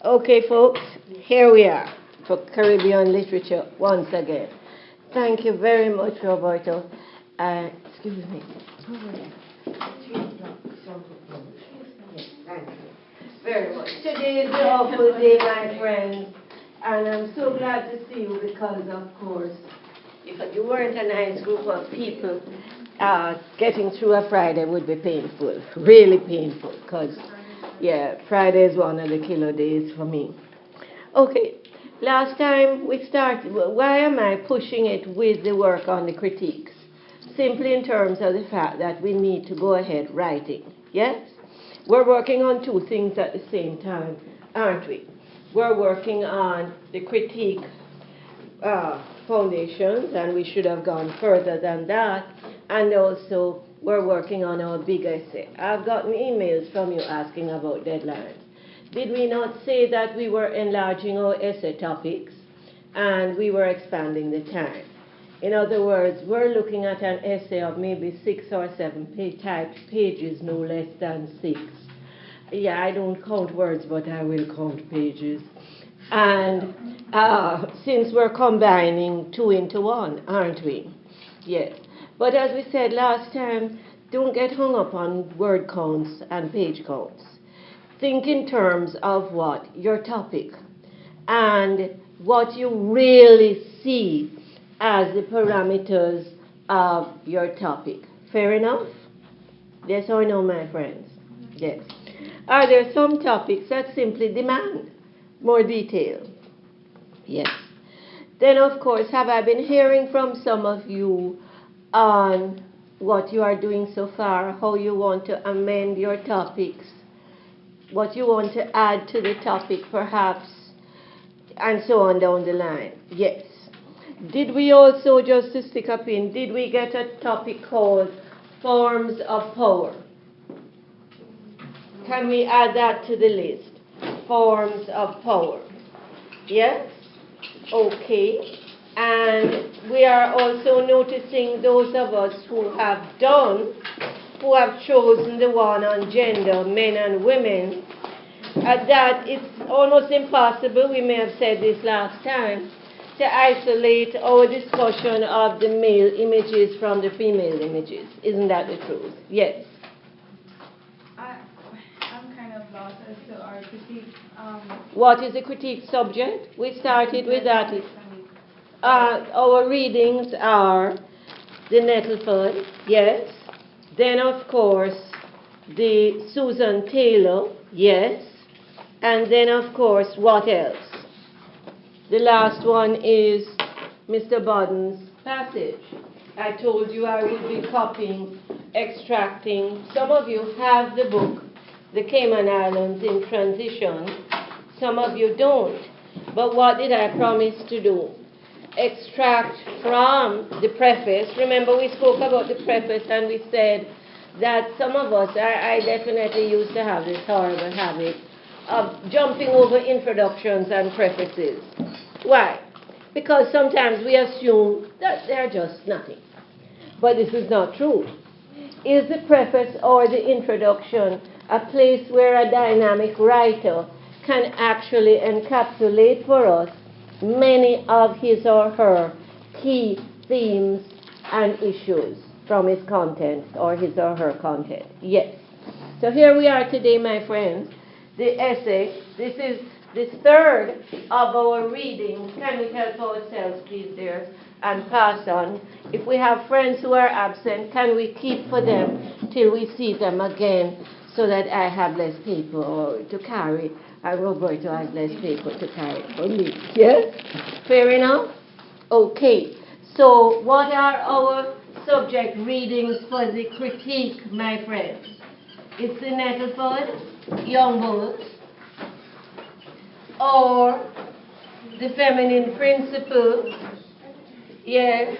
Okay, folks, here we are for Caribbean literature once again. Thank you very much, Roberto. Excuse me. Yes, thank you very much. Today is the awful day, my friends, and I'm so glad to see you because, of course, if you weren't a nice group of people, getting through a Friday would be painful, really painful, because yeah, Friday is one of the killer days for me. Okay, last time we started, why am I pushing it with the work on the critiques? Simply in terms of the fact that we need to go ahead writing, yes? We're working on two things at the same time, aren't we? We're working on the critique foundations, and we should have gone further than that, and also we're working on our big essay. I've gotten emails from you asking about deadlines. Did we not say that we were enlarging our essay topics and we were expanding the time? In other words, we're looking at an essay of maybe 6 or 7 pages, no less than 6. Yeah, I don't count words, but I will count pages. And since we're combining 2 into 1, aren't we? Yes. But as we said last time, don't get hung up on word counts and page counts. Think in terms of what? Your topic. And what you really see as the parameters of your topic. Fair enough? Yes or no, my friends? Yes. Are there some topics that simply demand more detail? Yes. Then, of course, have I been hearing from some of you on what you are doing so far, how you want to amend your topics, what you want to add to the topic perhaps, and so on down the line? Yes. Did we also, just to stick a pin, did we get a topic called forms of power? Can we add that to the list? Forms of power. Yes? Okay. And we are also noticing those of us who have chosen the one on gender, men and women, that it's almost impossible, we may have said this last time, to isolate our discussion of the male images from the female images. Isn't that the truth? Yes. I'm kind of lost as to our critique. What is the critique subject? We started with that. Our readings are the Nettleford, yes. Then, of course, the Susan Taylor, yes. And then, of course, what else? The last one is Mr. Bodden's passage. I told you I would be copying, extracting. Some of you have the book, The Cayman Islands in Transition. Some of you don't. But what did I promise to do? Extract from the preface. Remember, we spoke about the preface and we said that some of us, I definitely used to have this horrible habit of jumping over introductions and prefaces. Why? Because sometimes we assume that they're just nothing. But this is not true. Is the preface or the introduction a place where a dynamic writer can actually encapsulate for us many of his or her key themes and issues from his content or his or her content? Yes. So here we are today, my friends. The essay, this is the third of our readings. Can we help ourselves, please, dear, and pass on? If we have friends who are absent, can we keep for them till we see them again so that I have less paper to carry? And Roberto has less paper to carry for me. Yes? Fair enough? Okay. So what are our subject readings for the critique, my friends? It's the Nettleford, Young Bulls, or the Feminine Principle, yes,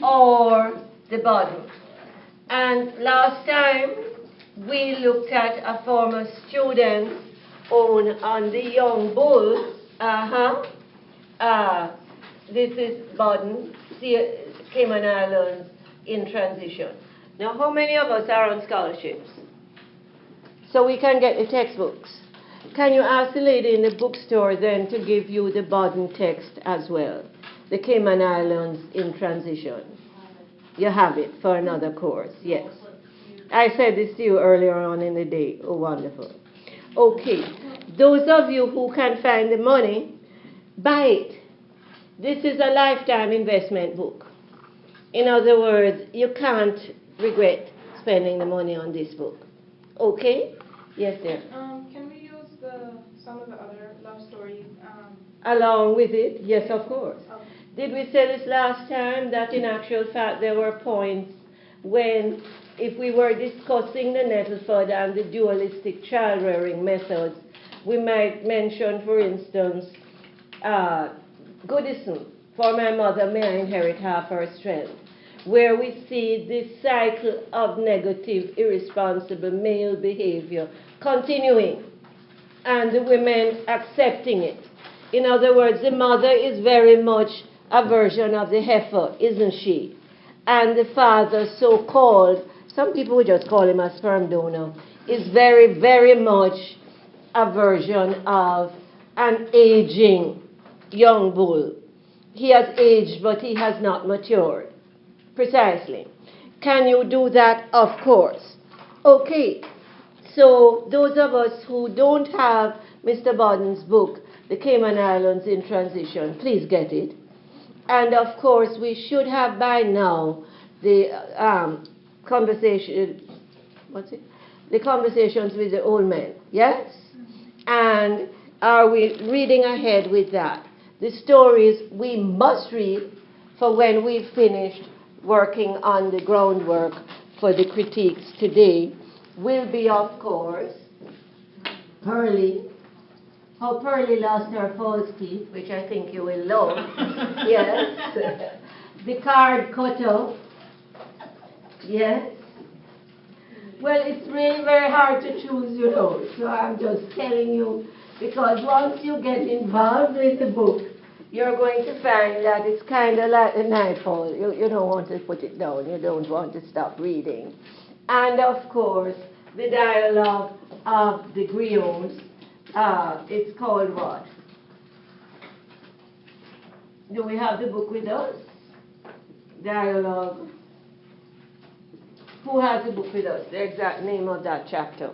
or the Body. And last time, we looked at a former student's on the Young Bulls. This is Bodden, Cayman Islands in Transition. Now, how many of us are on scholarships? So we can get the textbooks. Can you ask the lady in the bookstore then to give you the Bodden text as well? The Cayman Islands in Transition. You have it for another course, yes. I said this to you earlier on in the day. Oh, wonderful. Okay, those of you who can find the money, buy it. This is a lifetime investment book. In other words, you can't regret spending the money on this book. Okay? Yes, dear. Can we use some of the other love stories? Along with it? Yes, of course. Okay. Did we say this last time that in actual fact there were points when, if we were discussing the Nettleford and the dualistic child rearing methods, we might mention, for instance, Goodison, for my mother may I inherit half her strength, where we see this cycle of negative, irresponsible male behavior continuing and the women accepting it. In other words, the mother is very much a version of the heifer, isn't she? And the father, so-called, some people would just call him a sperm donor, is very, very much a version of an aging young bull. He has aged, but he has not matured. Precisely. Can you do that? Of course. Okay. So those of us who don't have Mr. Bodden's book, The Cayman Islands in Transition, please get it. And of course, we should have by now the the conversations with the old men. Yes? And are we reading ahead with that? The stories we must read for when we've finished working on the groundwork for the critiques today will be, of course, Pearlie. How Pearlie lost her false teeth, which I think you will love. Yes. The card cutter. Yes. Well, it's really very hard to choose, you know, so I'm just telling you, because once you get involved with the book, you're going to find that it's kind of like a nightfall. You don't want to put it down. You don't want to stop reading. And, of course, the dialogue of the griots. It's called what? Do we have the book with us? Dialogue. Who has the book with us? The exact name of that chapter.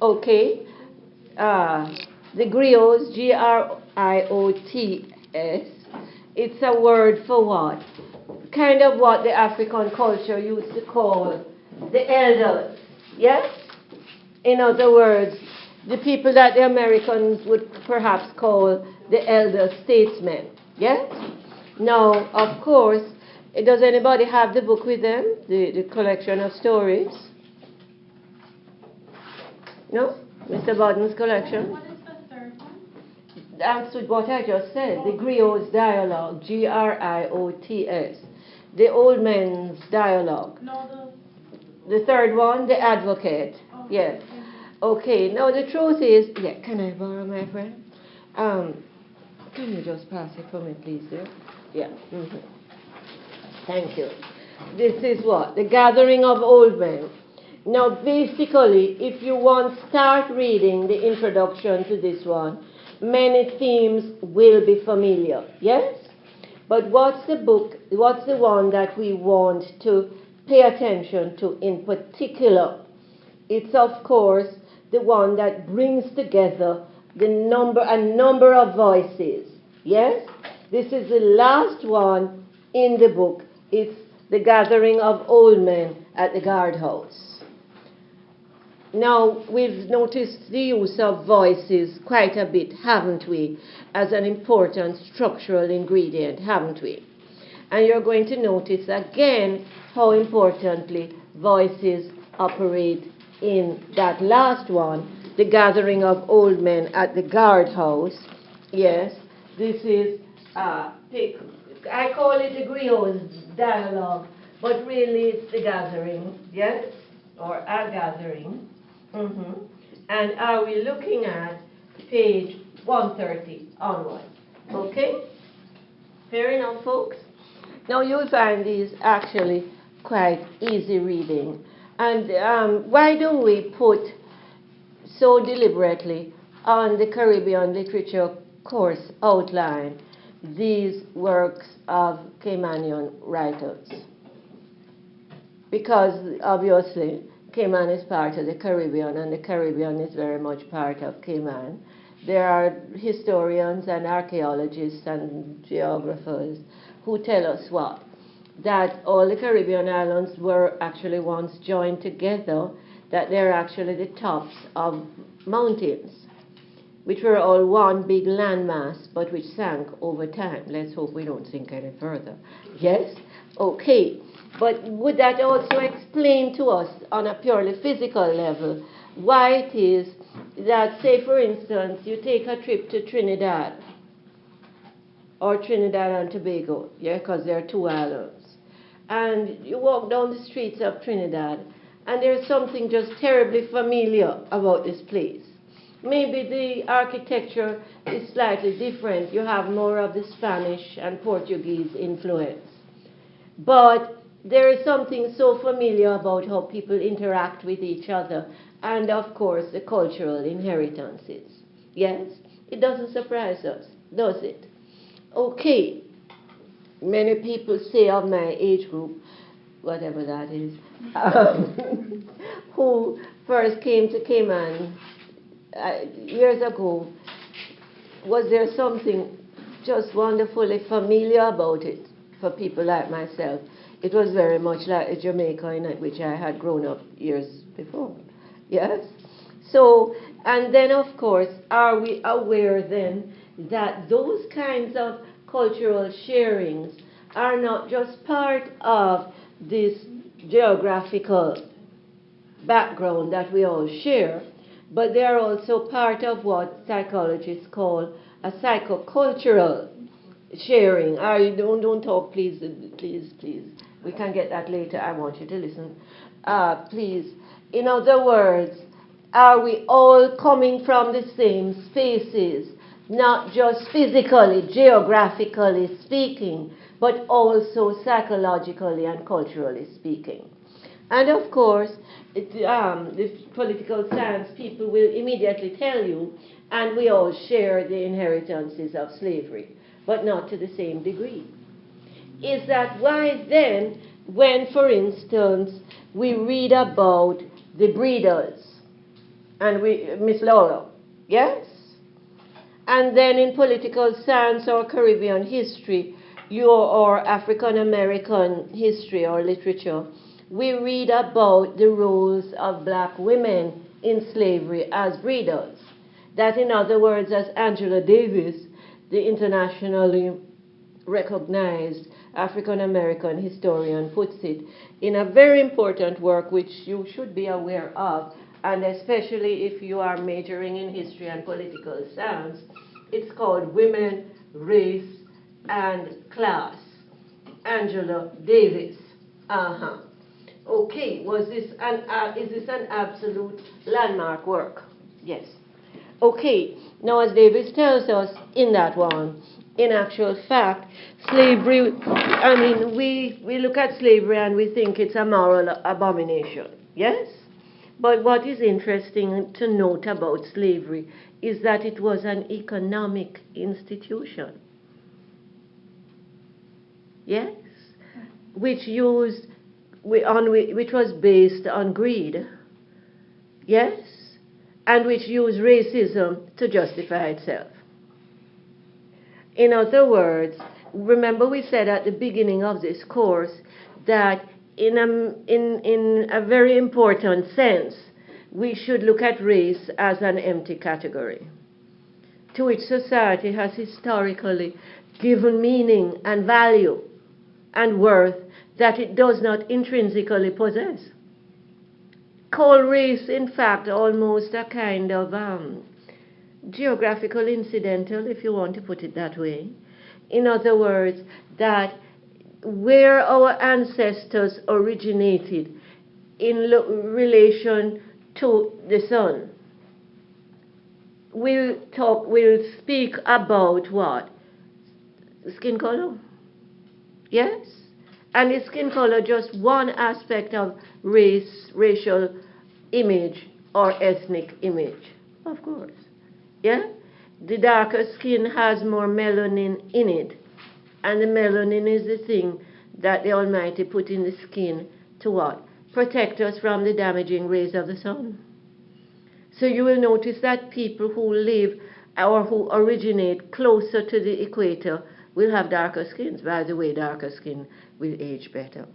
Okay. The griots, Griots, it's a word for what? Kind of what the African culture used to call the elders. Yes? In other words, the people that the Americans would perhaps call the elder statesmen. Yes? Now, of course, does anybody have the book with them? The collection of stories? No? Mr. Bodden's collection? What is the third one? That's what I just said. The Griots dialogue. Griots. The old men's dialogue. No, The third one, the advocate. Oh, Yes. okay. Okay, now the truth is, yeah, can I borrow my friend? Can you just pass it for me, please, dear? Yeah. Thank you. This is what? The Gathering of Old Men. Now, basically, if you want to start reading the introduction to this one, many themes will be familiar, yes? But what's the one that we want to pay attention to in particular? It's, of course, the one that brings together a number of voices. Yes? This is the last one in the book. It's the Gathering of Old Men at the guardhouse. Now, we've noticed the use of voices quite a bit, haven't we, as an important structural ingredient, haven't we? And you're going to notice again how importantly voices operate in that last one, the Gathering of Old Men at the guardhouse. Yes, this is, I call it the Griots dialogue, but really it's the gathering, yes, or a gathering. And are we looking at page 130 onwards? Okay? Fair enough, folks? Now you'll find these actually quite easy reading. And why don't we put so deliberately on the Caribbean literature course outline these works of Caymanian writers. Because obviously Cayman is part of the Caribbean and the Caribbean is very much part of Cayman. There are historians and archaeologists and geographers who tell us what? That all the Caribbean islands were actually once joined together, that they're actually the tops of mountains, which were all one big landmass, but which sank over time. Let's hope we don't sink any further. Yes? Okay. But would that also explain to us on a purely physical level why it is that, say for instance, you take a trip to Trinidad or Trinidad and Tobago, yeah, because there are two islands, and you walk down the streets of Trinidad and there's something just terribly familiar about this place. Maybe the architecture is slightly different. You have more of the Spanish and Portuguese influence. But there is something so familiar about how people interact with each other and, of course, the cultural inheritances. Yes? It doesn't surprise us, does it? Okay. Many people say of my age group, whatever that is, who first came to Cayman years ago, was there something just wonderfully familiar about it for people like myself? It was very much like Jamaica, in which I had grown up years before. Yes? So, and then of course, are we aware then that those kinds of cultural sharings are not just part of this geographical background that we all share, but they are also part of what psychologists call a psychocultural sharing. Don't talk, please. We can get that later. I want you to listen. Please. In other words, are we all coming from the same spaces, not just physically, geographically speaking, but also psychologically and culturally speaking? And of course, the political science people will immediately tell you, and we all share the inheritances of slavery, but not to the same degree. Is that why then, when, for instance, we read about the breeders, and Miss Laura, yes? And then in political science or Caribbean history, or African American history or literature, we read about the roles of black women in slavery as breeders. That, in other words, as Angela Davis, the internationally recognized African American historian, puts it in a very important work which you should be aware of, and especially if you are majoring in history and political science. It's called Women, Race, and Class. Angela Davis. Okay, is this an absolute landmark work? Yes. Okay, now as Davis tells us in that one, in actual fact, slavery, we look at slavery and we think it's a moral abomination, yes? But what is interesting to note about slavery is that it was an economic institution, yes? Which was based on greed, yes? And which used racism to justify itself. In other words, remember we said at the beginning of this course that in a very important sense, we should look at race as an empty category, to which society has historically given meaning and value and worth that it does not intrinsically possess. Call race, in fact, almost a kind of geographical incidental, if you want to put it that way. In other words, that where our ancestors originated in relation to the sun, we'll speak about what? Skin color? Yes? And is skin color just one aspect of racial image or ethnic image. Of course. Yeah? The darker skin has more melanin in it. And the melanin is the thing that the Almighty put in the skin to what? Protect us from the damaging rays of the sun. So you will notice that people who live or who originate closer to the equator will have darker skins. By the way, darker skin will age better.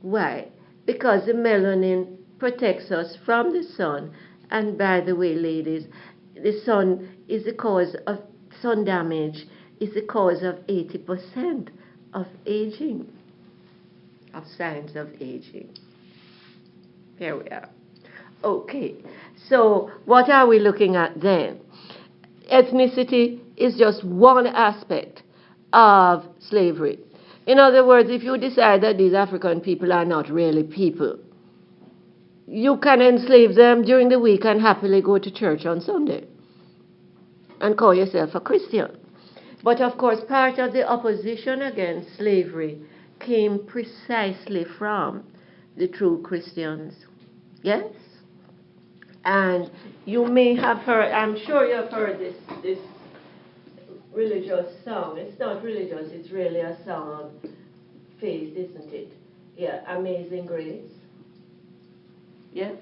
Why? Because the melanin protects us from the sun. And by the way, ladies, the sun is the cause of sun damage, is the cause of 80% of aging, of signs of aging. Here we are. Okay, so what are we looking at then? Ethnicity is just one aspect of slavery. In other words, if you decide that these African people are not really people, you can enslave them during the week and happily go to church on Sunday and call yourself a Christian. But of course, part of the opposition against slavery came precisely from the true Christians. Yes? And you may have heard, I'm sure you have heard this religious song. It's not religious, it's really a song of faith, isn't it? Yeah, Amazing Grace. Yeah?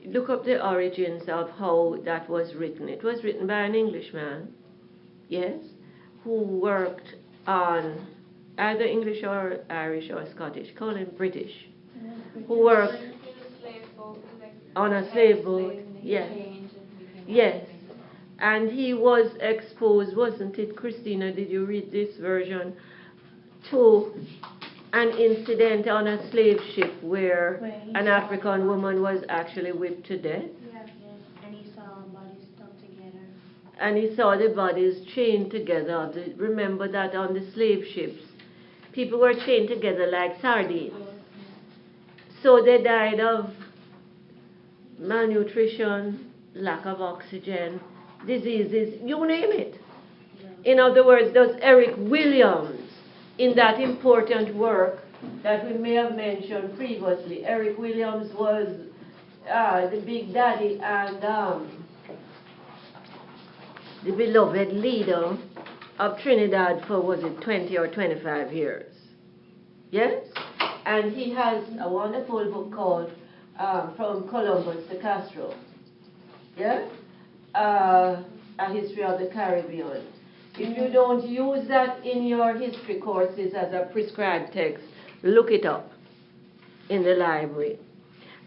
Look up the origins of how that was written. It was written by an Englishman, yes, who worked on either English or Irish or Scottish, call him British, who worked on a slave boat, yes, yes. And he was exposed, wasn't it, Christina, did you read this version, to an incident on a slave ship where an African woman was actually whipped to death? Yes, and he saw bodies stuck together. And he saw the bodies chained together. Remember that on the slave ships, people were chained together like sardines. So they died of malnutrition, lack of oxygen, diseases, you name it. In other words, there's Eric Williams in that important work that we may have mentioned previously. Eric Williams was the big daddy and the beloved leader of Trinidad for, was it 20 or 25 years? Yes? And he has a wonderful book called From Columbus to Castro. Yeah? A History of the Caribbean. If you don't use that in your history courses as a prescribed text, look it up in the library.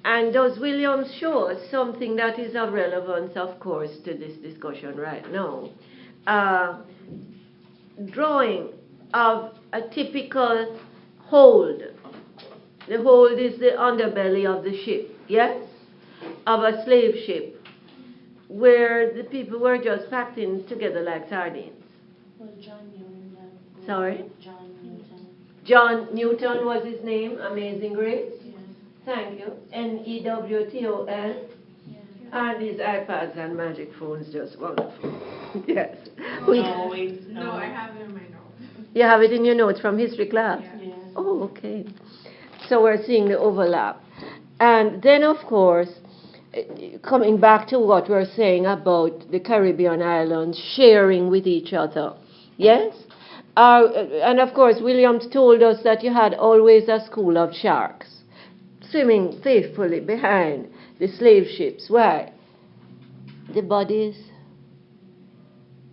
And does Williams show us something that is of relevance, of course, to this discussion right now? Drawing of a typical hold. The hold is the underbelly of the ship, yes? Of a slave ship, where the people were just packed in together like sardines. Was John Newton? Sorry? John Newton. John Newton was his name, Amazing Grace. Yes. Thank you. Newton. Yes. And these iPads and magic phones, just wonderful. Yes. No, I have it in my notes. You have it in your notes from history class? Yeah. Yes. Oh, okay. So we're seeing the overlap. And then, of course, coming back to what we're saying about the Caribbean islands sharing with each other. Yes? And of course, Williams told us that you had always a school of sharks swimming faithfully behind the slave ships. Why? The bodies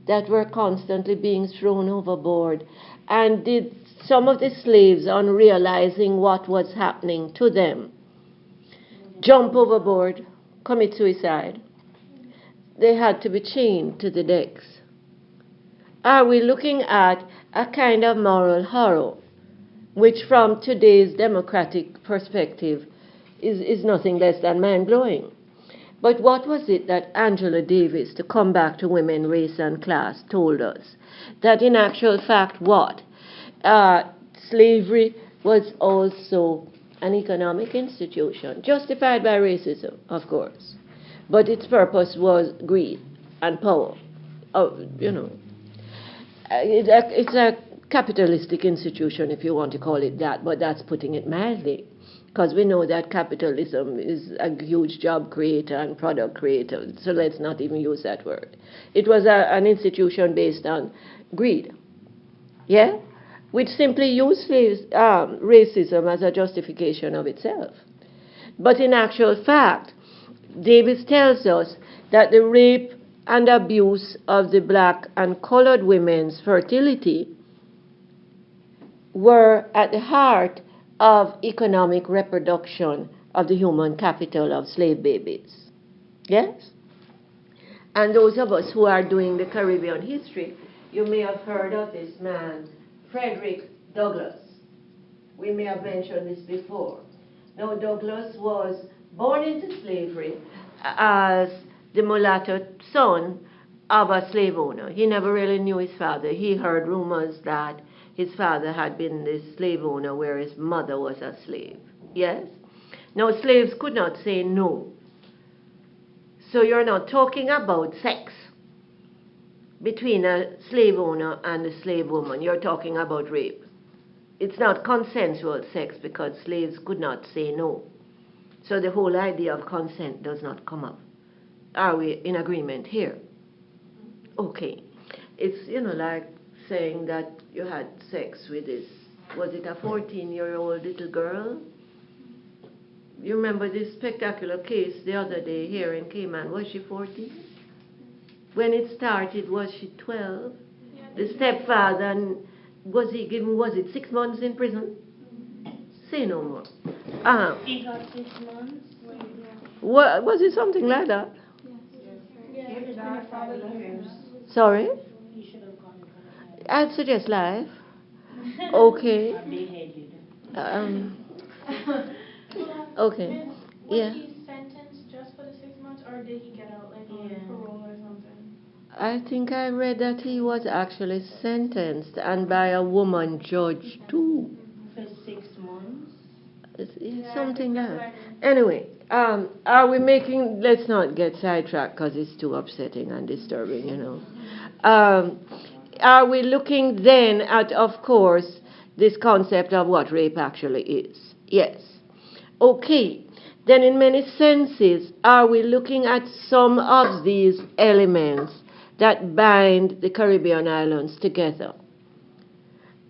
that were constantly being thrown overboard. And did some of the slaves, on realizing what was happening to them, jump overboard, commit suicide? They had to be chained to the decks. Are we looking at a kind of moral horror, which from today's democratic perspective is nothing less than mind-blowing? But what was it that Angela Davis, to come back to women, race and class, told us? That in actual fact, what? Slavery was also an economic institution, justified by racism, of course. But its purpose was greed and power. It's a capitalistic institution, if you want to call it that, but that's putting it mildly. because we know that capitalism is a huge job creator and product creator, so let's not even use that word. It was an institution based on greed, yeah, which simply used racism as a justification of itself. But in actual fact, Davis tells us that the rape and abuse of the black and colored women's fertility were at the heart of economic reproduction of the human capital of slave babies. Yes? And those of us who are doing the Caribbean history, you may have heard of this man, Frederick Douglass. We may have mentioned this before. Now, Douglass was born into slavery as the mulatto son of a slave owner. He never really knew his father. He heard rumors that his father had been the slave owner where his mother was a slave. Yes? Now, slaves could not say no. So you're not talking about sex between a slave owner and a slave woman. You're talking about rape. It's not consensual sex because slaves could not say no. So the whole idea of consent does not come up. Are we in agreement here? Okay. It's, like saying that you had sex with this, was it a 14-year-old little girl? You remember this spectacular case the other day here in Cayman. Was she 14? When it started, was she 12? Yeah. The stepfather, was it 6 months in prison? Say no more. He got 6 months. Was it something like that? Sorry? He should have gone for that. I'd suggest life. Okay. Okay. Was Yeah. he sentenced just for the 6 months, or did he get out like on parole or something? I think I read that he was actually sentenced, and by a woman judge too. For 6 months? It's something like that. Anyway, are we making, let's not get sidetracked because it's too upsetting and disturbing, Are we looking then at, of course, this concept of what rape actually is? Yes. Okay. Then in many senses, are we looking at some of these elements that bind the Caribbean islands together?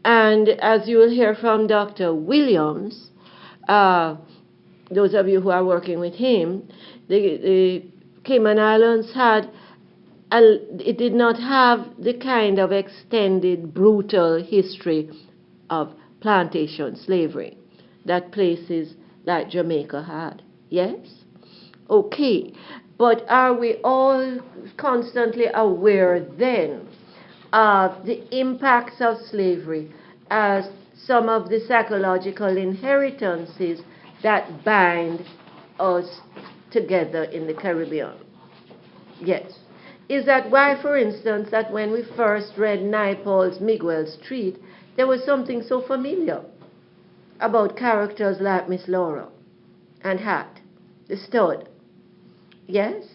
And as you will hear from Dr. Williams, those of you who are working with him, the Cayman Islands it did not have the kind of extended, brutal history of plantation slavery that places like Jamaica had. Yes? Okay. But are we all constantly aware then of the impacts of slavery as some of the psychological inheritances that bind us together in the Caribbean? Yes. Is that why, for instance, that when we first read Naipaul's Miguel Street, there was something so familiar about characters like Miss Laura and Hat, the stud? Yes?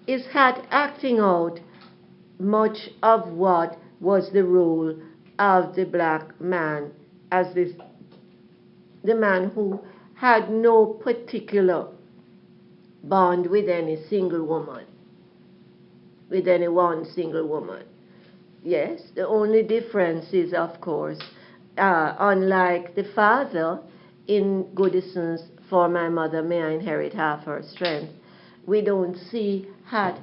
Is Hat acting out much of what was the role of the black man as the man who had no particular bond with any single woman, with any one single woman? Yes, the only difference is, of course, unlike the father in Goodison's For My Mother May I Inherit Half Her Strength, we don't see Hat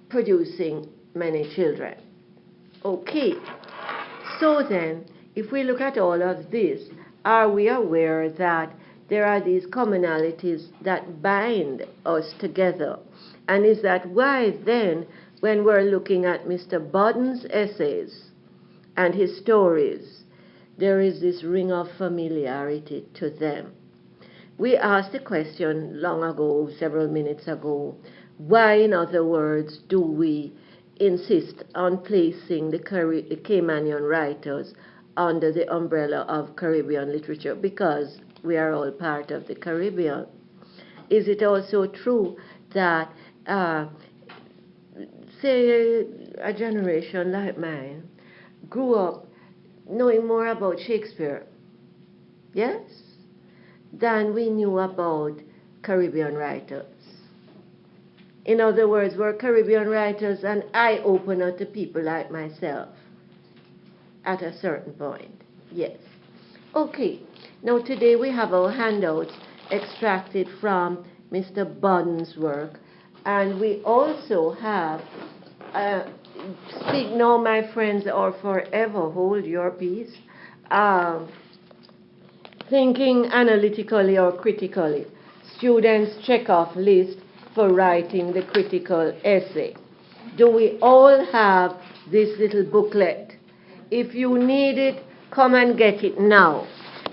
producing many children. Okay, so then, if we look at all of this, are we aware that there are these commonalities that bind us together? And is that why then, when we're looking at Mr. Bodden's essays and his stories, there is this ring of familiarity to them? We asked the question long ago, several minutes ago, why, in other words, do we insist on placing the Caymanian writers under the umbrella of Caribbean literature? Because we are all part of the Caribbean. Is it also true that, say, a generation like mine grew up knowing more about Shakespeare? Yes? than we knew about Caribbean writers. In other words, were Caribbean writers an eye-opener to people like myself at a certain point? Yes. Okay, now today we have our handouts extracted from Mr. Budden's work, and we also have Speak Now, My Friends, or Forever Hold Your Peace, Thinking Analytically or Critically, Students Check-Off List for Writing the Critical Essay. Do we all have this little booklet? If you need it, come and get it now.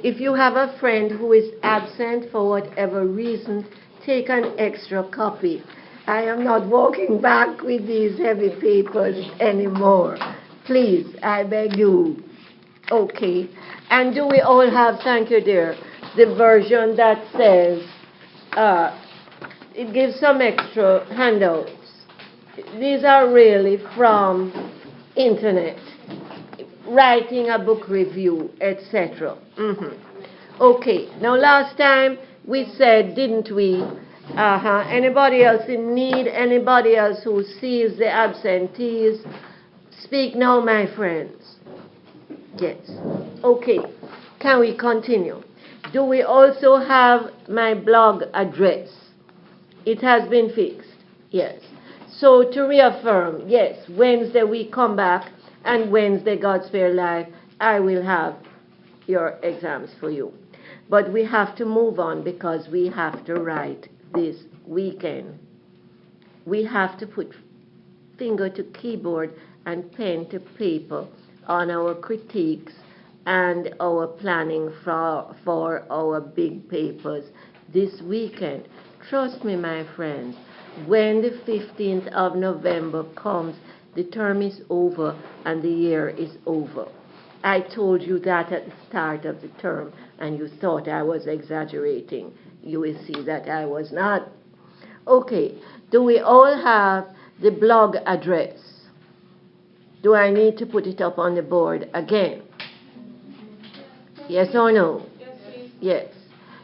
If you have a friend who is absent for whatever reason, take an extra copy. I am not walking back with these heavy papers anymore. Please, I beg you. Okay. And do we all have, thank you dear, the version that says, it gives some extra handouts. These are really from internet, writing a book review, etc. Okay, now last time we said, didn't we, anybody else in need, anybody else who sees the absentees, speak now, my friends. Yes. Okay, can we continue? Do we also have my blog address? It has been fixed. Yes. So to reaffirm, yes, Wednesday we come back, and Wednesday, God's Fair Life, I will have your exams for you. But we have to move on because we have to write this weekend. We have to put finger to keyboard and pen to paper on our critiques and our planning for our big papers this weekend. Trust me, my friends, when the 15th of November comes, the term is over and the year is over. I told you that at the start of the term, and you thought I was exaggerating. You will see that I was not. Okay, do we all have the blog address? Do I need to put it up on the board again? Yes or no? Yes, please. Yes.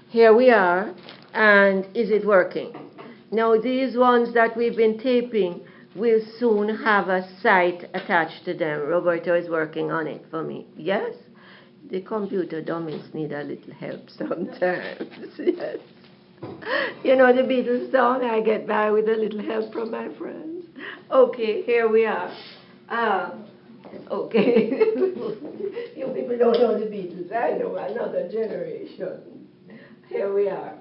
Here we are, and is it working? Now these ones that we've been taping will soon have a site attached to them. Roberto is working on it for me. Yes? The computer dummies need a little help sometimes. Yes. You know the Beatles song, I get by with a little help from my friends. Okay, here we are. Okay. You people don't know the Beatles. I know, another generation. Here we are.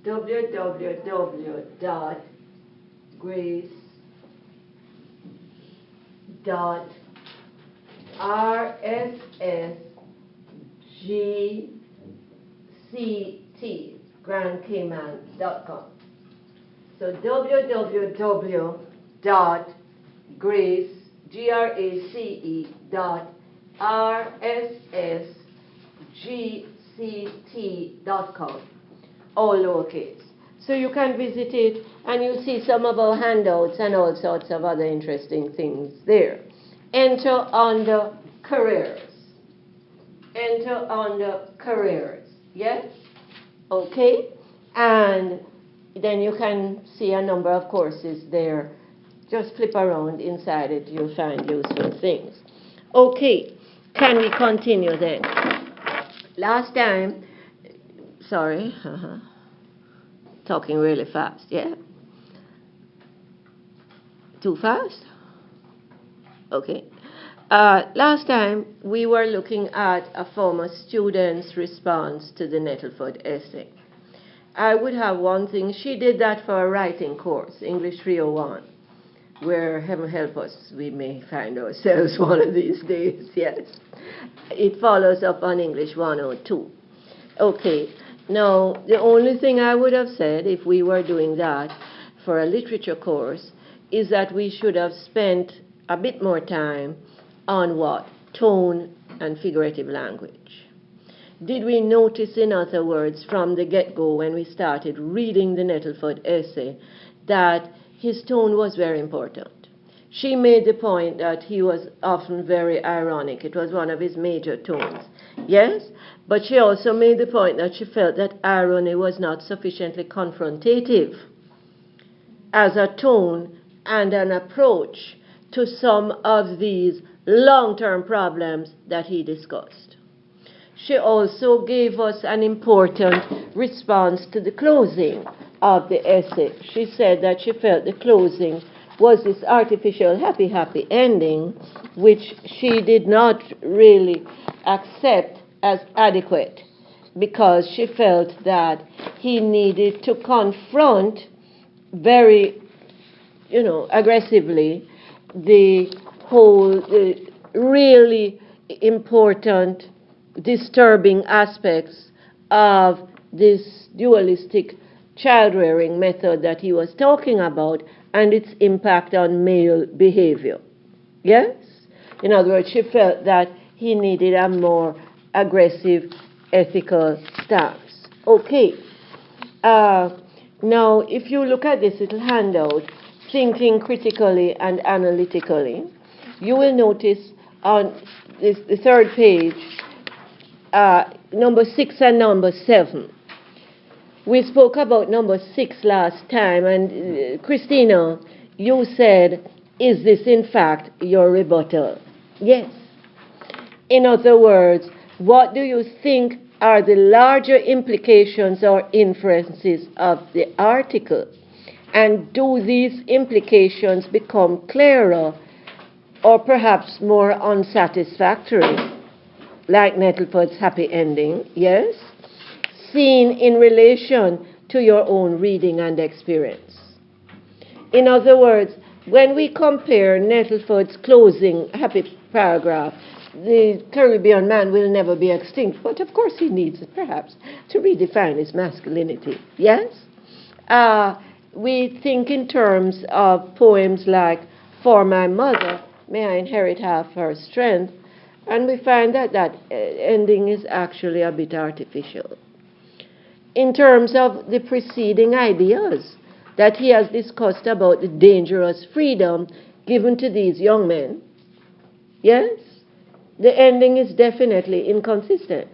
www.grace.rssgct, grandcayman.com. So www.grace.rssgct.com, all lowercase. So you can visit it and you see some of our handouts and all sorts of other interesting things there. Enter under careers. Enter under careers. Yes? Okay? And then you can see a number of courses there. Just flip around inside it, you'll find useful things. Okay, can we continue then? Last time, sorry, talking really fast, yeah? Too fast? Okay. Last time, we were looking at a former student's response to the Nettleford essay. I would have one thing. She did that for a writing course, English 301, where, heaven help us, we may find ourselves one of these days, yes. It follows up on English 102. Okay, now, the only thing I would have said if we were doing that for a literature course is that we should have spent a bit more time on what? Tone and figurative language. Did we notice, in other words, from the get-go when we started reading the Nettleford essay, that his tone was very important? She made the point that he was often very ironic. It was one of his major tones. Yes? But she also made the point that she felt that irony was not sufficiently confrontative as a tone and an approach to some of these long-term problems that he discussed. She also gave us an important response to the closing of the essay. She said that she felt the closing was this artificial happy ending, which she did not really accept as adequate, because she felt that he needed to confront very, aggressively the whole really important, disturbing aspects of this dualistic child-rearing method that he was talking about and its impact on male behavior. Yes? In other words, she felt that he needed a more aggressive ethical stance. Okay. Now, if you look at this little handout, Thinking Critically and Analytically, you will notice on the third page, number 6 and number 7. We spoke about number 6 last time, and Christina, you said, is this in fact your rebuttal? Yes. In other words, what do you think are the larger implications or inferences of the article? And do these implications become clearer or perhaps more unsatisfactory, like Nettleford's happy ending? Yes? Seen in relation to your own reading and experience. In other words, when we compare Nettleford's closing happy paragraph, the Caribbean man will never be extinct, but of course he needs it perhaps to redefine his masculinity. Yes? We think in terms of poems like For My Mother, May I Inherit Half Her Strength, and we find that that ending is actually a bit artificial. In terms of the preceding ideas that he has discussed about the dangerous freedom given to these young men, yes, the ending is definitely inconsistent.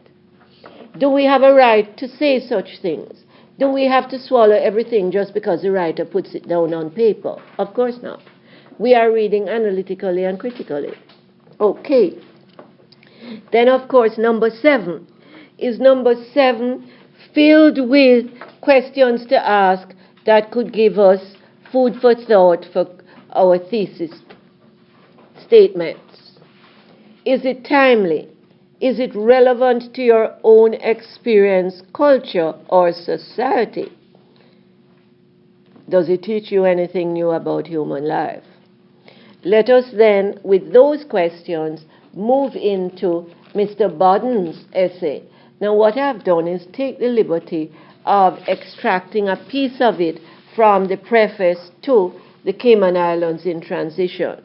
Do we have a right to say such things? Do we have to swallow everything just because the writer puts it down on paper? Of course not. We are reading analytically and critically. Okay. Then, of course, number 7. Is number 7 filled with questions to ask that could give us food for thought for our thesis statements? Is it timely? Is it relevant to your own experience, culture, or society? Does it teach you anything new about human life? Let us then, with those questions, move into Mr. Bodden's essay. Now, what I've done is take the liberty of extracting a piece of it from the preface to the Cayman Islands in Transition.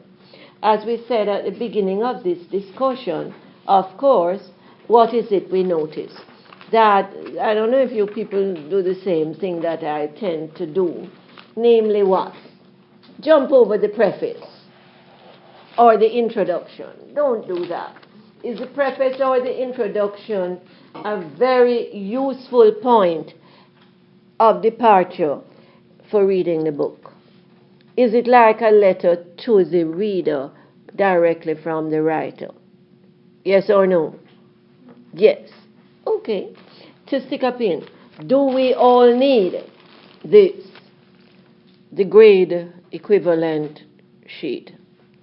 As we said at the beginning of this discussion, of course, what is it we notice? That, I don't know if you people do the same thing that I tend to do. Namely what? Jump over the preface or the introduction. Don't do that. Is the preface or the introduction a very useful point of departure for reading the book? Is it like a letter to the reader directly from the writer? Yes or no? Yes. Okay. To stick a pin, do we all need this? The grade equivalent sheet.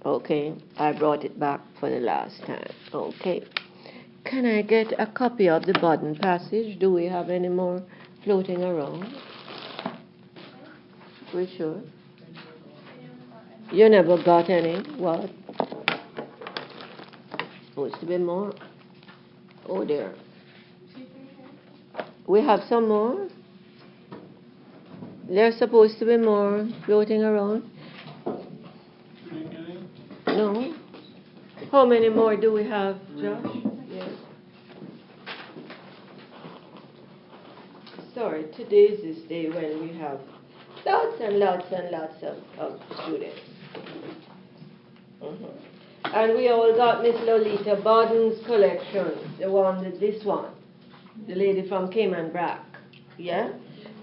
Okay. I brought it back for the last time. Okay. Can I get a copy of the Bodden passage? Do we have any more floating around? We sure? You never got any? What? Supposed to be more. Oh dear. We have some more? There's supposed to be more floating around? No? How many more do we have, Josh? Yes. Sorry, today is this day when we have lots and lots and lots of students. And we all got Miss Lolita Bodden's collection, this one, the lady from Cayman Brack. Yeah?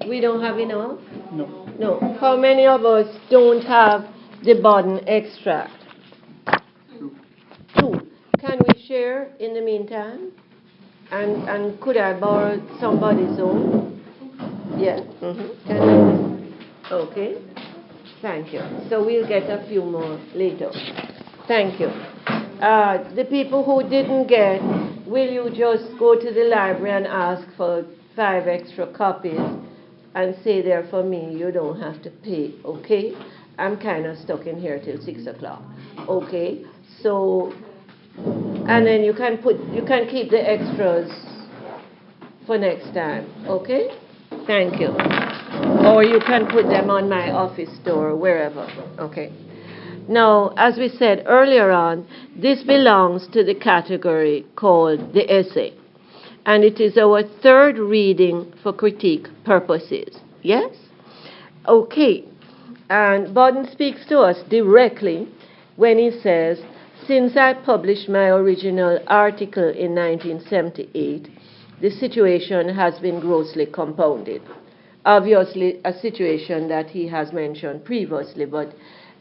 We don't have enough? No. No. How many of us don't have the Bodden extract? Two. Can we share in the meantime? And could I borrow somebody's own? Yeah. Can I? Okay. Thank you. So we'll get a few more later. Thank you. The people who didn't get, will you just go to the library and ask for 5 extra copies and say they're for me? You don't have to pay, okay? I'm kind of stuck in here till 6 o'clock, okay? So, and then you can keep the extras for next time, okay? Thank you. Or you can put them on my office door, wherever, okay? Now, as we said earlier on, this belongs to the category called the essay. And it is our third reading for critique purposes. Yes? Okay. And Bodden speaks to us directly when he says, since I published my original article in 1978, the situation has been grossly compounded. Obviously, a situation that he has mentioned previously, but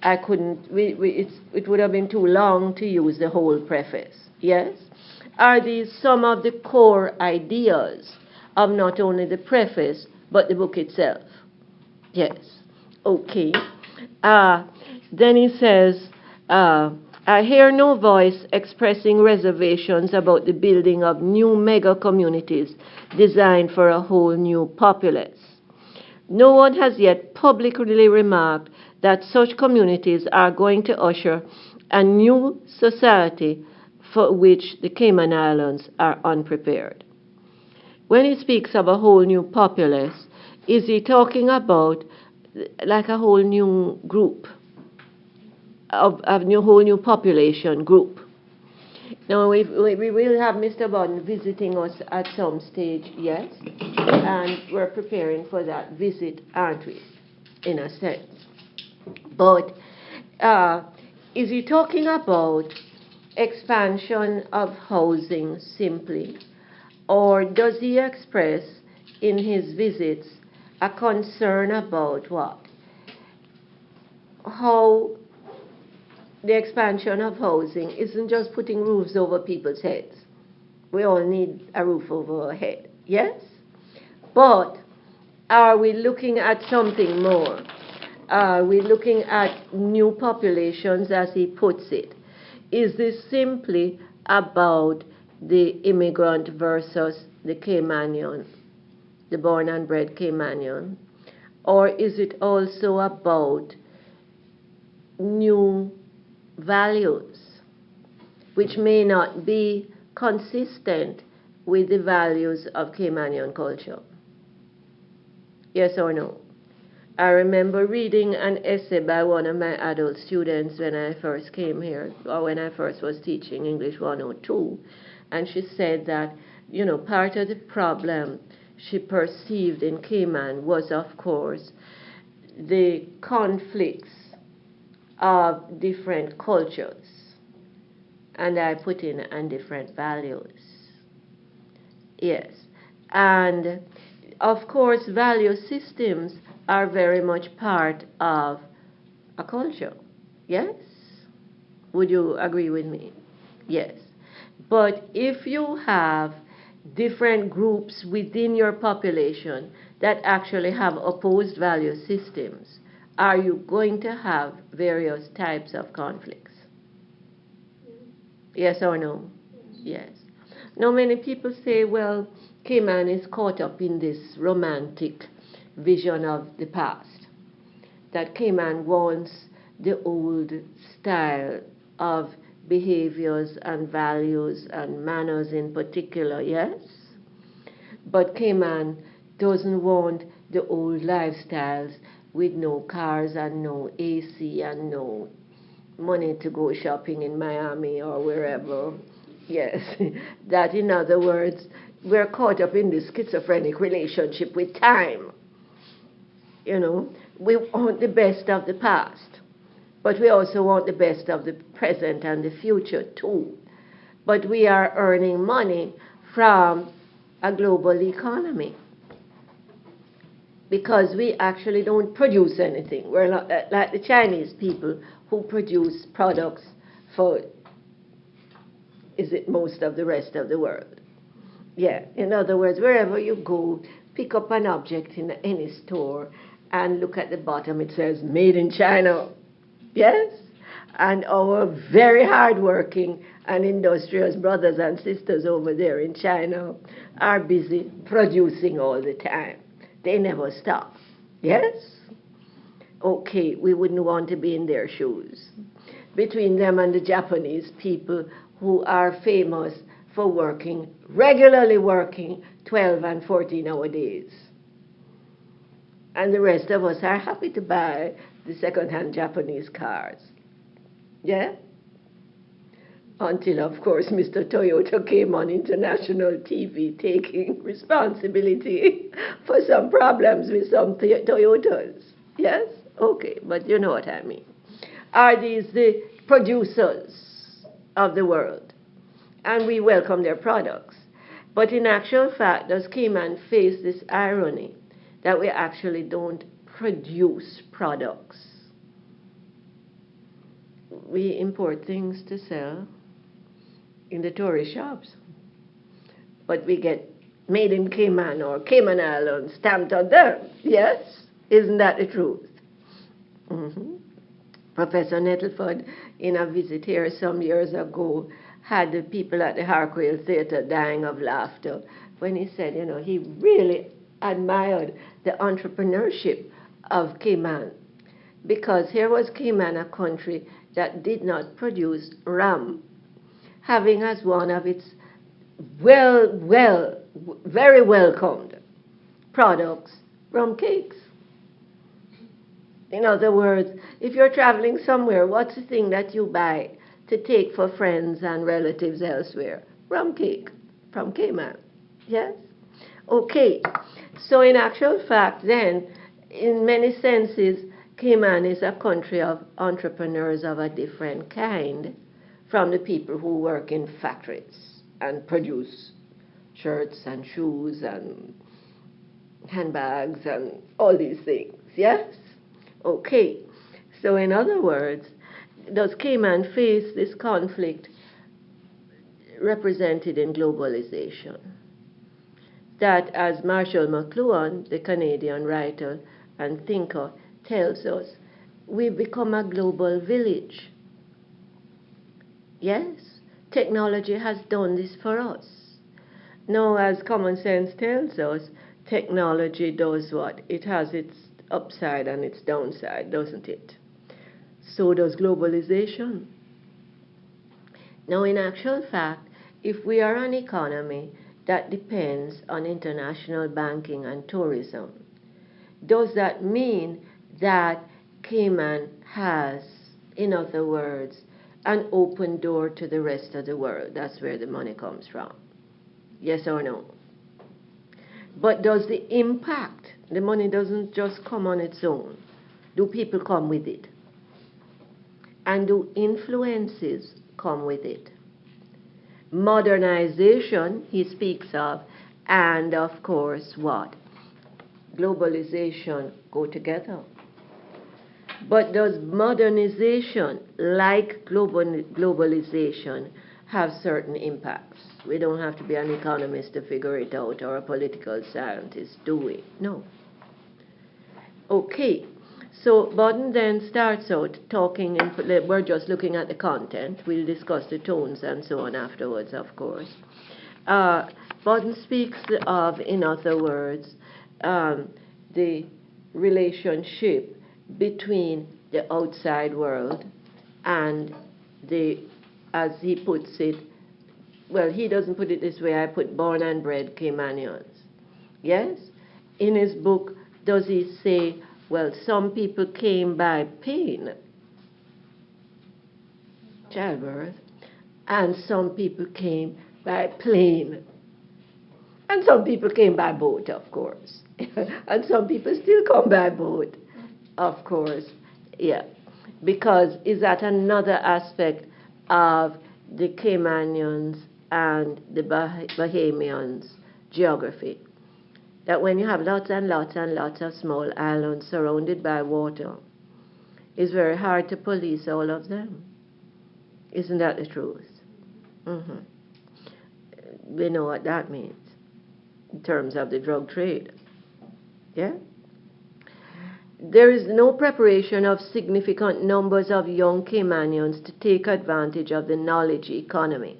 I couldn't, it would have been too long to use the whole preface. Yes? Are these some of the core ideas of not only the preface, but the book itself? Yes. Okay. Then he says, I hear no voice expressing reservations about the building of new mega communities designed for a whole new populace. No one has yet publicly remarked that such communities are going to usher a new society for which the Cayman Islands are unprepared. When he speaks of a whole new populace, is he talking about like a whole new group, of a whole new population group? Now, we will have Mr. Bodden visiting us at some stage, yes, and we're preparing for that visit, aren't we, in a sense. But is he talking about expansion of housing simply, or does he express in his visits a concern about what? How the expansion of housing isn't just putting roofs over people's heads. We all need a roof over our head, yes? But are we looking at something more? Are we looking at new populations, as he puts it? Is this simply about the immigrant versus the Caymanian, the born and bred Caymanian? Or is it also about new values, which may not be consistent with the values of Caymanian culture? Yes or no? I remember reading an essay by one of my adult students when I first came here, or when I first was teaching English 102, and she said that, you know, part of the problem she perceived in Cayman was, of course, the conflicts of different cultures, and I put in and different values. Yes, and of course value systems are very much part of a culture. Yes? Would you agree with me? Yes. But if you have different groups within your population that actually have opposed value systems, are you going to have various types of conflicts? Yes or no? Yes. Now, many people say, well, Cayman is caught up in this romantic vision of the past, that Cayman wants the old style of behaviors and values and manners in particular, yes? But Cayman doesn't want the old lifestyles with no cars and no AC and no money to go shopping in Miami or wherever. Yes, that in other words, we're caught up in this schizophrenic relationship with time. You know, we want the best of the past. But we also want the best of the present and the future too. But we are earning money from a global economy because we actually don't produce anything. We're not like the Chinese people who produce products for, is it most of the rest of the world? Yeah, in other words, wherever you go, pick up an object in any store and look at the bottom, it says made in China. Yes? And our very hardworking and industrious brothers and sisters over there in China are busy producing all the time. They never stop. Yes? Okay, we wouldn't want to be in their shoes. Between them and the Japanese people who are famous for regularly working 12 and 14-hour days. And the rest of us are happy to buy the second-hand Japanese cars. Yeah? Until, of course, Mr. Toyota came on international TV taking responsibility for some problems with some Toyotas. Yes? Okay, but you know what I mean. Are these the producers of the world? And we welcome their products. But in actual fact, does Cayman face this irony that we actually don't produce products? We import things to sell in the tourist shops, but we get made in Cayman or Cayman Islands stamped on them. Yes? Isn't that the truth? Mm-hmm. Professor Nettleford, in a visit here some years ago, had the people at the Harquail Theatre dying of laughter when he said, you know, he really admired the entrepreneurship of Cayman, because here was Cayman, a country that did not produce rum, having as one of its very welcomed products rum cakes. In other words, if you're traveling somewhere, what's the thing that you buy to take for friends and relatives elsewhere? Rum cake from Cayman. Yes? Okay. So in actual fact, then, in many senses, Cayman is a country of entrepreneurs of a different kind from the people who work in factories and produce shirts and shoes and handbags and all these things. Yes? Okay. So in other words, does Cayman face this conflict represented in globalization? That, as Marshall McLuhan, the Canadian writer and thinker, tells us, we've become a global village. Yes, technology has done this for us. Now, as common sense tells us, technology does what? It has its upside and its downside, doesn't it? So does globalization. Now, in actual fact, if we are an economy that depends on international banking and tourism, does that mean that Cayman has, in other words, an open door to the rest of the world? That's where the money comes from. Yes or no? But does the impact, the money doesn't just come on its own. Do people come with it? And do influences come with it? Modernization, he speaks of, and of course what? Globalization go together. But does modernization, like globalization, have certain impacts? We don't have to be an economist to figure it out, or a political scientist, do we? No. Okay, so Bodden then starts out talking, we're just looking at the content. We'll discuss the tones and so on afterwards, of course. Bodden speaks of, in other words, the relationship between the outside world and the, as he puts it, well, he doesn't put it this way, I put born and bred Caymanians. Yes? In his book, does he say, well, some people came by pain, childbirth, and some people came by plane. And some people came by boat, of course. And some people still come by boat, of course. Yeah. because is that another aspect of the Caymanians and the Bahamians geography. That when you have lots and lots and lots of small islands surrounded by water, it's very hard to police all of them. Isn't that the truth? We know what that means in terms of the drug trade. Yeah? There is no preparation of significant numbers of young Caymanians to take advantage of the knowledge economy.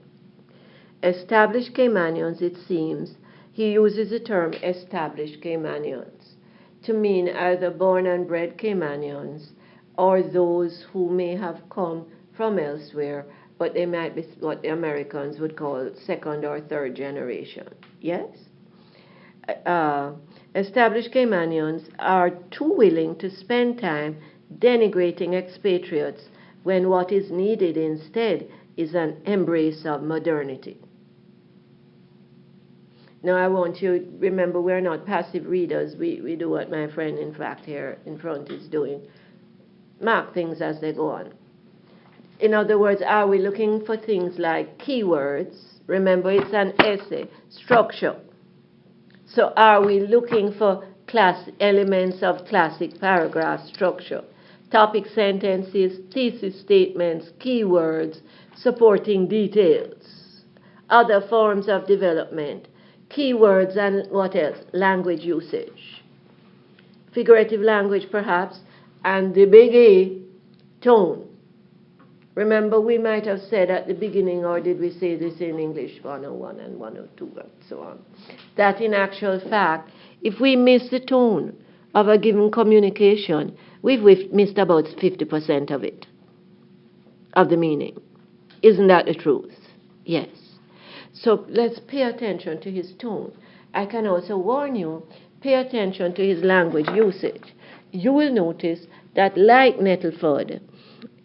Established Caymanians, it seems, he uses the term established Caymanians to mean either born and bred Caymanians or those who may have come from elsewhere, but they might be what the Americans would call second or third generation. Yes? Established Caymanians are too willing to spend time denigrating expatriates when what is needed instead is an embrace of modernity. Now, I want you to remember we're not passive readers. We do what my friend, in fact, here in front is doing. Mark things as they go on. In other words, are we looking for things like keywords? Remember, it's an essay, structure. So are we looking for elements of classic paragraph structure? Topic sentences, thesis statements, keywords, supporting details, other forms of development, keywords, and what else? Language usage. Figurative language, perhaps, and the big A, tone. Remember, we might have said at the beginning, or did we say this in English 101 and 102 and so on, that in actual fact, if we miss the tone of a given communication, we've missed about 50% of it, of the meaning. Isn't that the truth? Yes. So let's pay attention to his tone. I can also warn you, pay attention to his language usage. You will notice that, like Nettleford,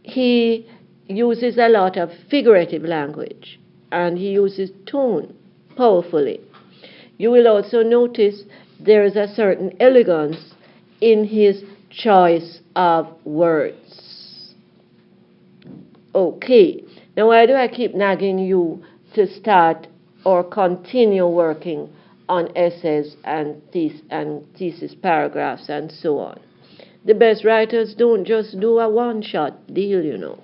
he uses a lot of figurative language, and he uses tone powerfully. You will also notice there is a certain elegance in his choice of words. Okay, now why do I keep nagging you to start or continue working on essays and thesis paragraphs and so on? The best writers don't just do a one-shot deal, you know.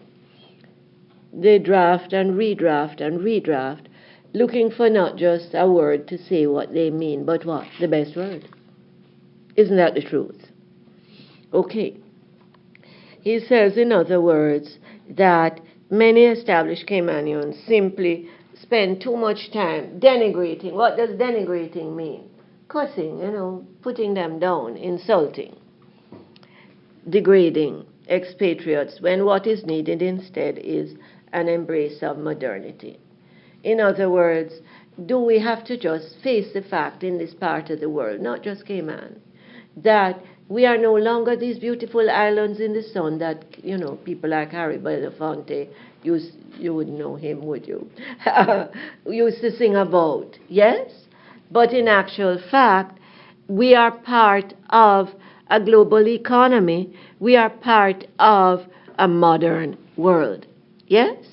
They draft and redraft, looking for not just a word to say what they mean, but what? The best word. Isn't that the truth? Okay. He says, in other words, that many established Caymanians simply spend too much time denigrating. What does denigrating mean? Cussing, you know, putting them down, insulting, degrading expatriates, when what is needed instead is an embrace of modernity. In other words, do we have to just face the fact in this part of the world, not just Cayman, that we are no longer these beautiful islands in the sun that, you know, people like Harry Belafonte, you wouldn't know him, would you, used to sing about, yes? But in actual fact, we are part of a global economy. We are part of a modern world. Yes?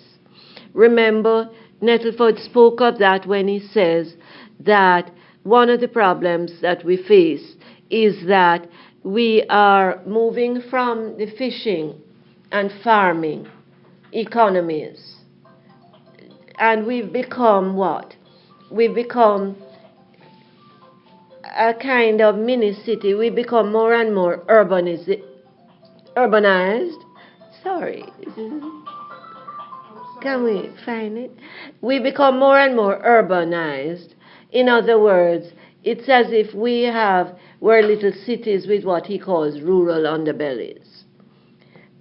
Remember, Nettleford spoke of that when he says that one of the problems that we face is that we are moving from the fishing and farming economies. And we've become what? We've become a kind of mini city. We become more and more urbanized. Sorry. Can we find it? We become more and more urbanized. In other words, it's as if we're little cities with what he calls rural underbellies.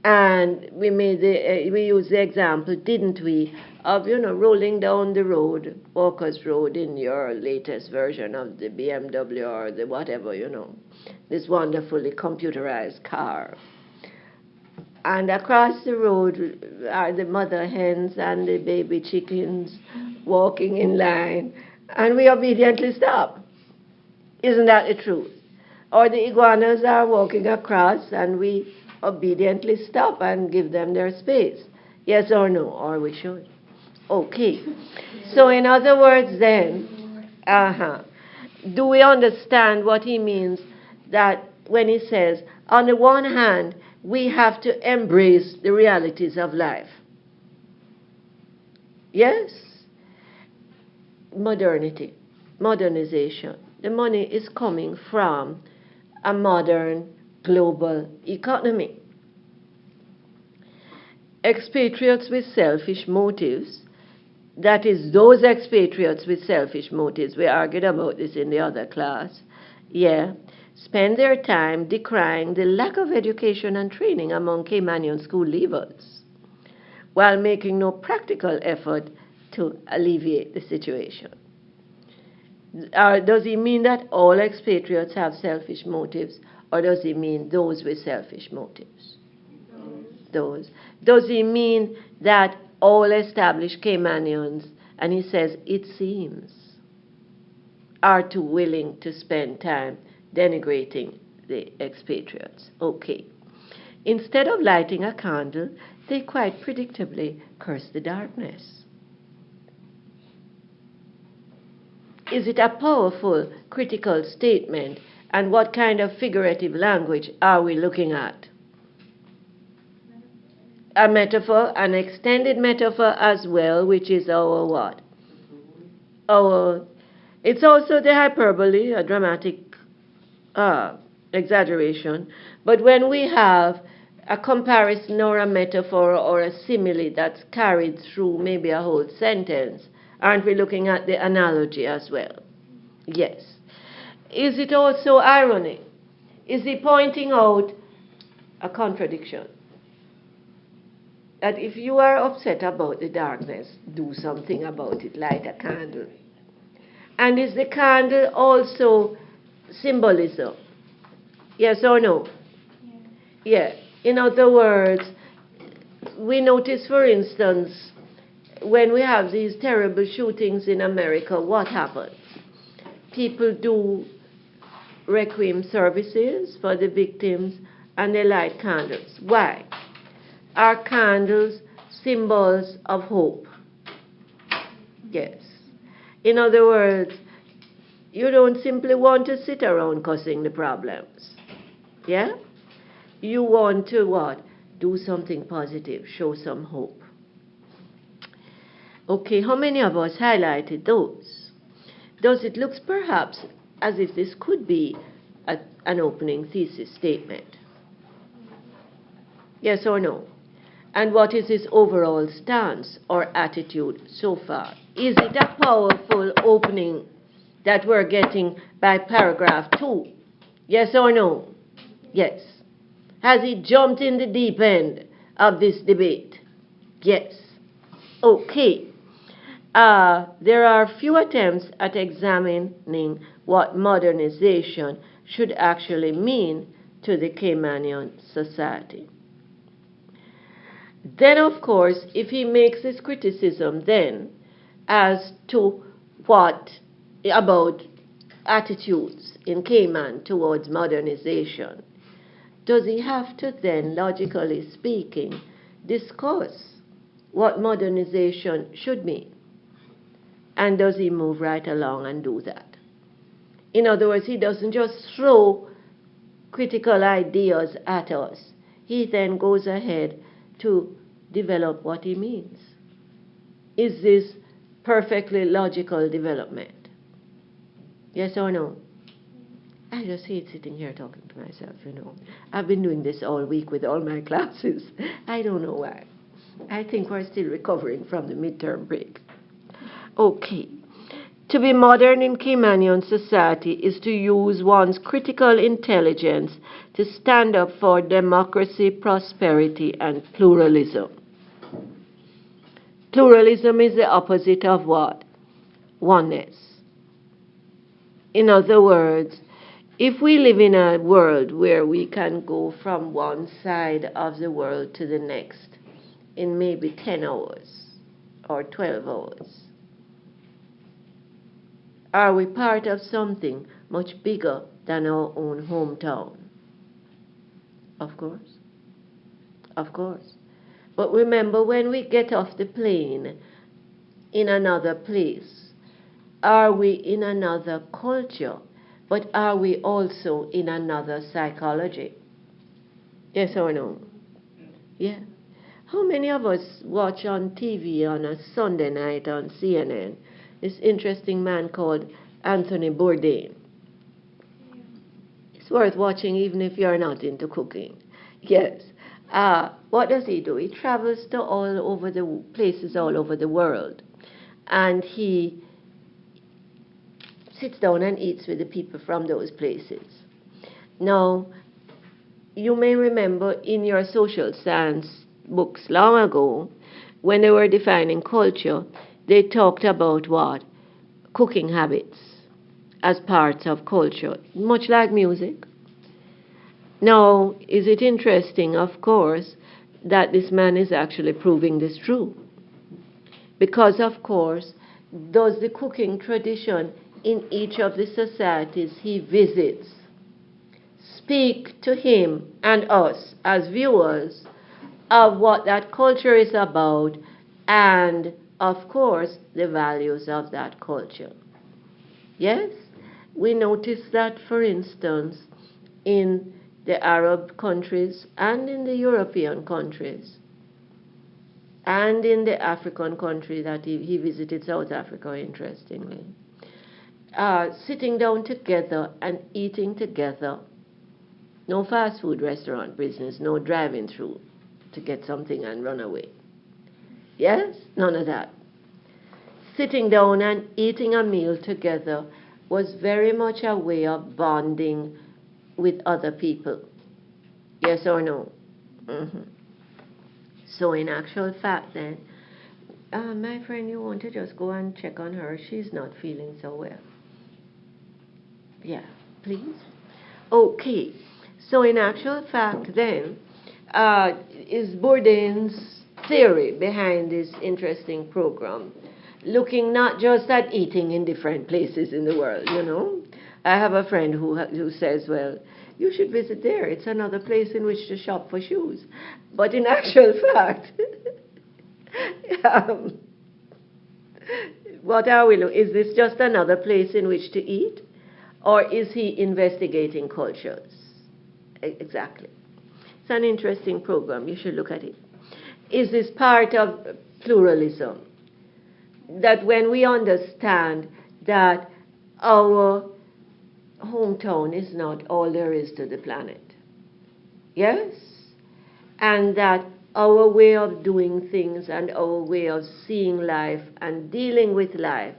And we used the example, didn't we, of, you know, rolling down the road, Walker's Road, in your latest version of the BMW or the whatever, you know, this wonderfully computerized car. And across the road are the mother hens and the baby chickens walking in line, and we obediently stop. Isn't that the truth? Or the iguanas are walking across, and we obediently stop and give them their space. Yes or no? Or we should. Okay. So in other words then, do we understand what he means that when he says, on the one hand, we have to embrace the realities of life. Yes? Modernity, modernization. The money is coming from a modern global economy. Expatriates with selfish motives, that is, those expatriates with selfish motives, we argued about this in the other class, spend their time decrying the lack of education and training among Caymanian school leavers, while making no practical effort to alleviate the situation. Does he mean that all expatriates have selfish motives, or does he mean those with selfish motives? Those. Does he mean that all established Caymanians, and he says, it seems, are too willing to spend time denigrating the expatriates? Okay. Instead of lighting a candle, they quite predictably curse the darkness. Is it a powerful, critical statement? And what kind of figurative language are we looking at? A metaphor, an extended metaphor as well, which is our what? It's also the hyperbole, a dramatic exaggeration. But when we have a comparison or a metaphor or a simile that's carried through maybe a whole sentence, aren't we looking at the analogy as well? Yes. Is it also irony? Is he pointing out a contradiction? That if you are upset about the darkness, do something about it, light a candle. And is the candle also symbolism? Yes or no? Yeah. In other words, we notice, for instance, when we have these terrible shootings in America, what happens? People do requiem services for the victims and they light candles. Why? Are candles symbols of hope? Yes. In other words, you don't simply want to sit around cussing the problems. Yeah? You want to what? Do something positive, show some hope. Okay, how many of us highlighted those? Does it look perhaps as if this could be an opening thesis statement? Yes or no? And what is his overall stance or attitude so far? Is it a powerful opening that we're getting by paragraph 2? Yes or no? Yes. Has he jumped in the deep end of this debate? Yes. Okay. There are few attempts at examining what modernization should actually mean to the Caymanian society. Then, of course, if he makes his criticism then as to what about attitudes in Cayman towards modernization, does he have to then, logically speaking, discuss what modernization should mean? And does he move right along and do that? In other words, he doesn't just throw critical ideas at us. He then goes ahead to develop what he means. Is this perfectly logical development? Yes or no? I just hate sitting here talking to myself, you know. I've been doing this all week with all my classes. I don't know why. I think we're still recovering from the midterm break. Okay. To be modern in Caymanian society is to use one's critical intelligence to stand up for democracy, prosperity, and pluralism. Pluralism is the opposite of what? Oneness. In other words, if we live in a world where we can go from one side of the world to the next in maybe 10 hours or 12 hours, are we part of something much bigger than our own hometown? Of course. of course. But remember, when we get off the plane in another place, are we in another culture? But are we also in another psychology? Yes or no? Yeah. How many of us watch on TV on a Sunday night on CNN this interesting man called Anthony Bourdain? It's worth watching even if you're not into cooking. Yes. What does he do? He travels to all over the places all over the world. And he sits down and eats with the people from those places. Now, you may remember in your social science books long ago, when they were defining culture, they talked about what? Cooking habits as parts of culture, much like music. Now, is it interesting, of course, that this man is actually proving this true? Because, of course, does the cooking tradition in each of the societies he visits speak to him and us as viewers of what that culture is about and, of course, the values of that culture? Yes? We notice that, for instance, in the Arab countries and in the European countries and in the African country that he visited, South Africa, interestingly, sitting down together and eating together. No fast food restaurant business, no driving through to get something and run away. Yes? None of that. Sitting down and eating a meal together was very much a way of bonding with other people. Yes or no? Mm-hmm. So in actual fact then, my friend, you want to just go and check on her. She's not feeling so well. Yeah, please. Okay. So in actual fact then, is Bourdain's theory behind this interesting program looking not just at eating in different places in the world, you know? I have a friend who says, well, you should visit there. It's another place in which to shop for shoes. But in actual fact, what are we looking? Is this just another place in which to eat? Or is he investigating cultures? Exactly. It's an interesting program. You should look at it. Is this part of pluralism? That when we understand that our hometown is not all there is to the planet. Yes? And that our way of doing things and our way of seeing life and dealing with life,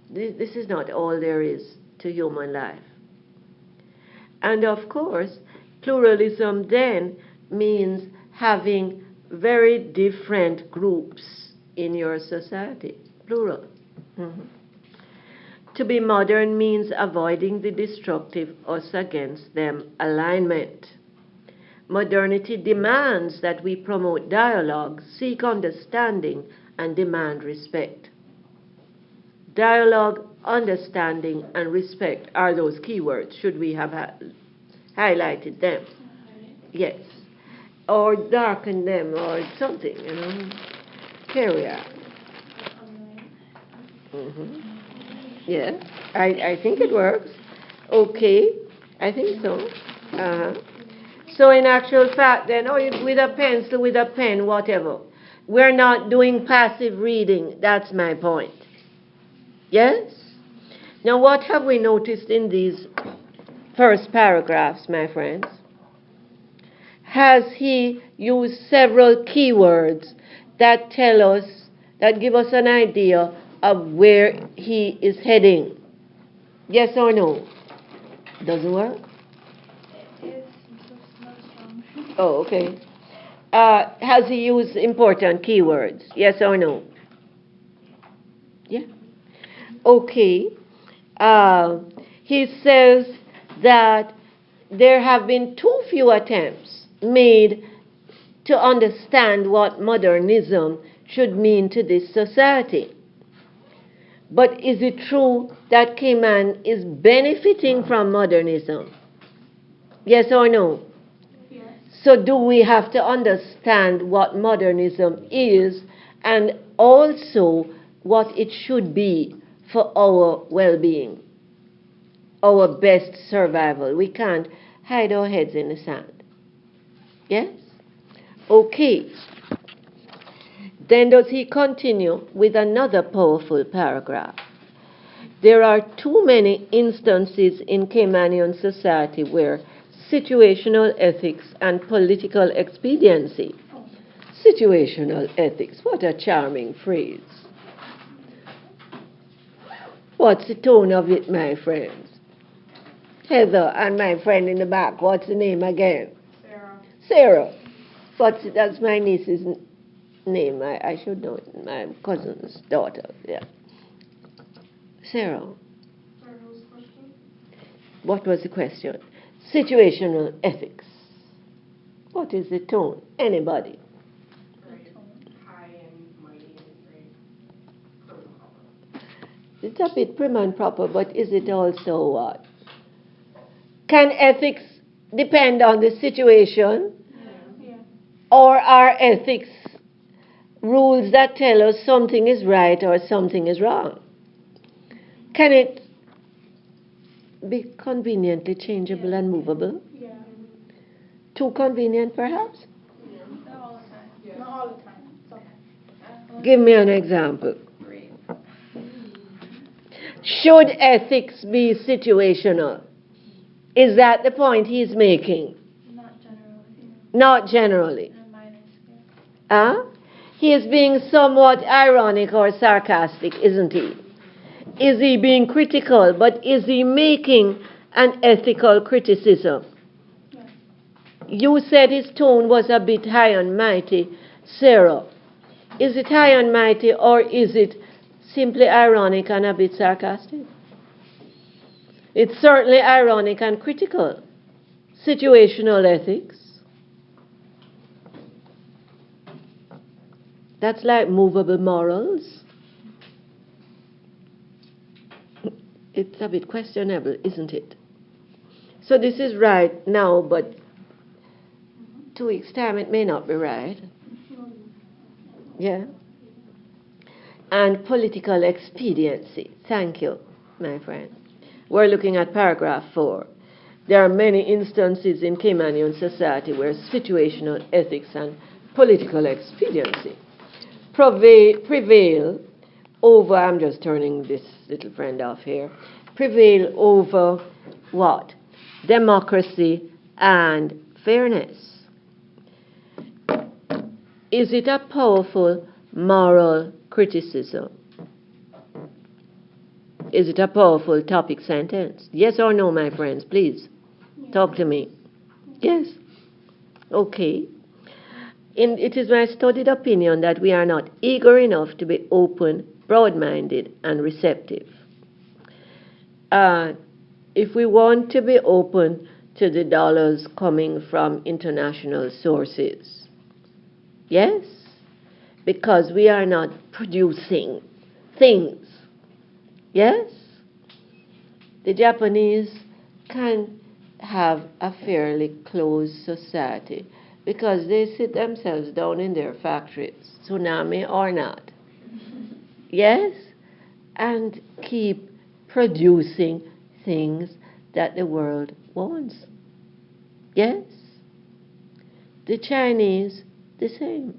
this is not all there is to human life. And of course, pluralism then means having very different groups in your society. Plural. Mm-hmm. To be modern means avoiding the destructive us against them alignment. Modernity demands that we promote dialogue, seek understanding, and demand respect. Dialogue, understanding, and respect are those keywords. Should we have highlighted them? Yes. Or darkened them or something, you know. Here we are. Mm-hmm. Yeah, I think it works. Okay, I think so. So in actual fact then, with a pencil, with a pen, whatever. We're not doing passive reading. That's my point. Yes? Now what have we noticed in these first paragraphs, my friends? Has he used several keywords that tell us, that give us an idea of where he is heading? Yes or no? Doesn't work? It's just not strong. Oh, okay. Has he used important keywords? Yes or no? Yeah. Okay. He says that there have been too few attempts made to understand what modernism should mean to this society. But is it true that Cayman is benefiting from modernism? Yes or no? Yes. So do we have to understand what modernism is and also what it should be for our well-being, our best survival? We can't hide our heads in the sand. Yes? Okay. Then does he continue with another powerful paragraph? There are too many instances in Caymanian society where situational ethics and political expediency. Situational ethics, what a charming phrase. What's the tone of it, my friends? Heather and my friend in the back, what's the name again? Sarah. Sarah. That's my niece's name. I should know it. My cousin's daughter, yeah. Sarah. Sorry, what was the question? What was the question? Situational ethics. What is the tone? Anybody? High and mighty and great. Prim and proper. It's a bit prim and proper, but is it also what? Can ethics depend on the situation? Yeah. Or are ethics rules that tell us something is right or something is wrong? Can it be conveniently changeable and movable? Yeah. Too convenient, perhaps? Not all the time. Yeah. Not all the time. Sometimes. Give me an example. Should ethics be situational? Is that the point he's making? Not generally. Not generally. Yeah. He is being somewhat ironic or sarcastic, isn't he? Is he being critical, but is he making an ethical criticism? Yeah. You said his tone was a bit high and mighty. Sarah, is it high and mighty or is it simply ironic and a bit sarcastic? It's certainly ironic and critical. Situational ethics. That's like movable morals. It's a bit questionable, isn't it? So this is right now, but 2 weeks' time it may not be right. Yeah. And political expediency. Thank you, my friend. We're looking at paragraph 4. There are many instances in Caymanian society where situational ethics and political expediency prevail over, I'm just turning this little friend off here, prevail over what? Democracy and fairness. Is it a powerful moral criticism? Is it a powerful topic sentence? Yes or no, my friends, please. Talk to me. Yes. Okay. It is my studied opinion that we are not eager enough to be open, broad-minded, and receptive. If we want to be open to the dollars coming from international sources, yes, because we are not producing things, yes, the Japanese can have a fairly closed society because they sit themselves down in their factories, tsunami or not, yes, and keep producing things that the world wants. Yes? The Chinese, the same.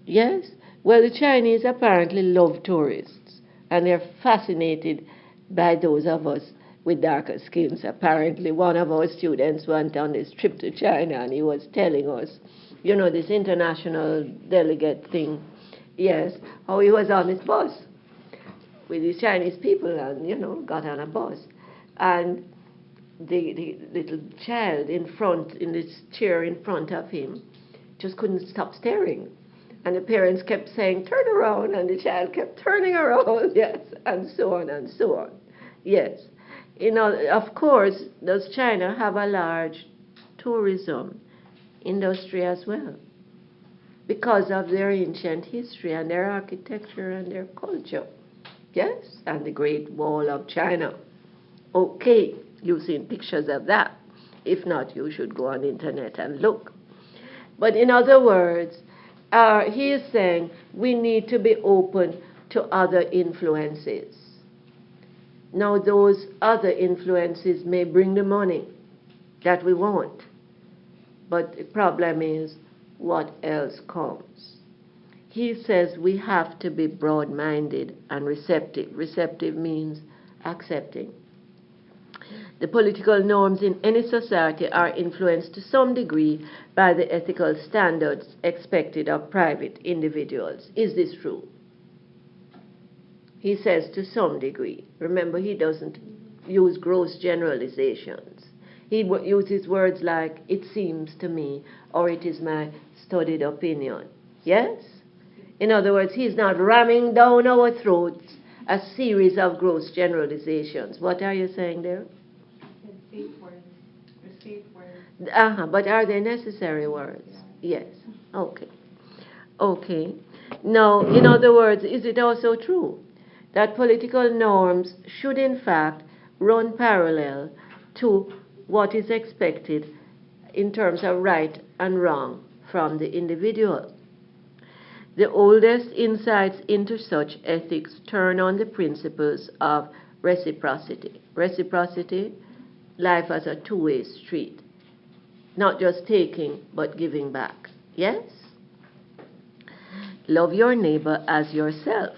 Yes? Well, the Chinese apparently love tourists, and they're fascinated by those of us with darker skins. Apparently, one of our students went on this trip to China, and he was telling us, you know, this international delegate thing, yes, how he was on his bus with these Chinese people and, you know, got on a bus. And the little child in this chair in front of him just couldn't stop staring. And the parents kept saying, turn around, and the child kept turning around, yes, and so on and so on. Yes. You know, of course, does China have a large tourism industry as well? Because of their ancient history and their architecture and their culture. Yes, and the Great Wall of China. Okay, you've seen pictures of that. If not, you should go on the internet and look. But in other words, he is saying we need to be open to other influences. Now, those other influences may bring the money that we want, but the problem is what else comes. He says we have to be broad-minded and receptive. Receptive means accepting. The political norms in any society are influenced to some degree by the ethical standards expected of private individuals. Is this true? He says to some degree. Remember, he doesn't use gross generalizations. He uses words like, it seems to me, or it is my studied opinion. Yes? In other words, he's not ramming down our throats a series of gross generalizations. What are you saying there? Safe words. The safe words. But are they necessary words? Yes. Okay. Okay. Now, in other words, is it also true that political norms should in fact run parallel to what is expected in terms of right and wrong from the individual? The oldest insights into such ethics turn on the principles of reciprocity. Reciprocity, life as a two-way street. Not just taking, but giving back. Yes? Love your neighbor as yourself,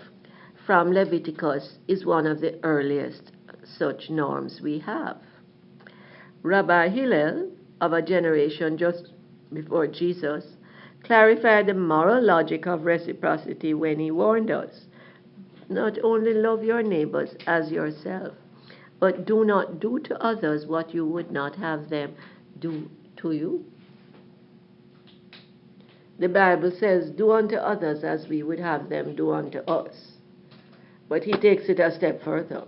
from Leviticus, is one of the earliest such norms we have. Rabbi Hillel, of a generation just before Jesus, clarified the moral logic of reciprocity when he warned us, not only love your neighbors as yourself, but do not do to others what you would not have them do to you. The Bible says, do unto others as we would have them do unto us. But he takes it a step further.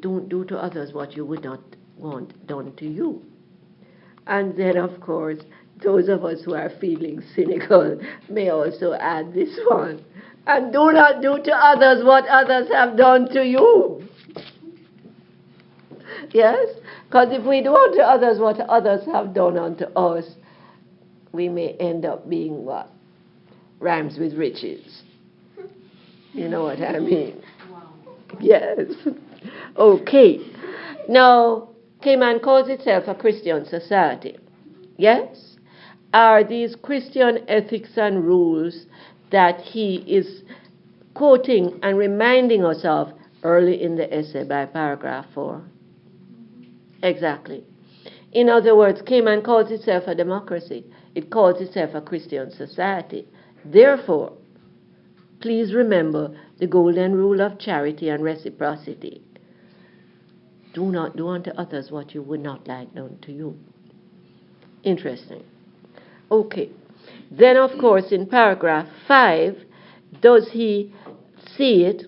Don't do to others what you would not want done to you. And then, of course, those of us who are feeling cynical may also add this one. And do not do to others what others have done to you. Yes? Because if we do unto others what others have done unto us, we may end up being what? Rhymes with riches. You know what I mean? Wow. Yes. Okay. Now, Cayman calls itself a Christian society. Yes? Are these Christian ethics and rules that he is quoting and reminding us of early in the essay by paragraph 4? Exactly. In other words, Cayman calls itself a democracy. It calls itself a Christian society. Therefore, please remember the golden rule of charity and reciprocity. Do not do unto others what you would not like done to you. Interesting. Okay. Then, of course, in paragraph 5, does he see it?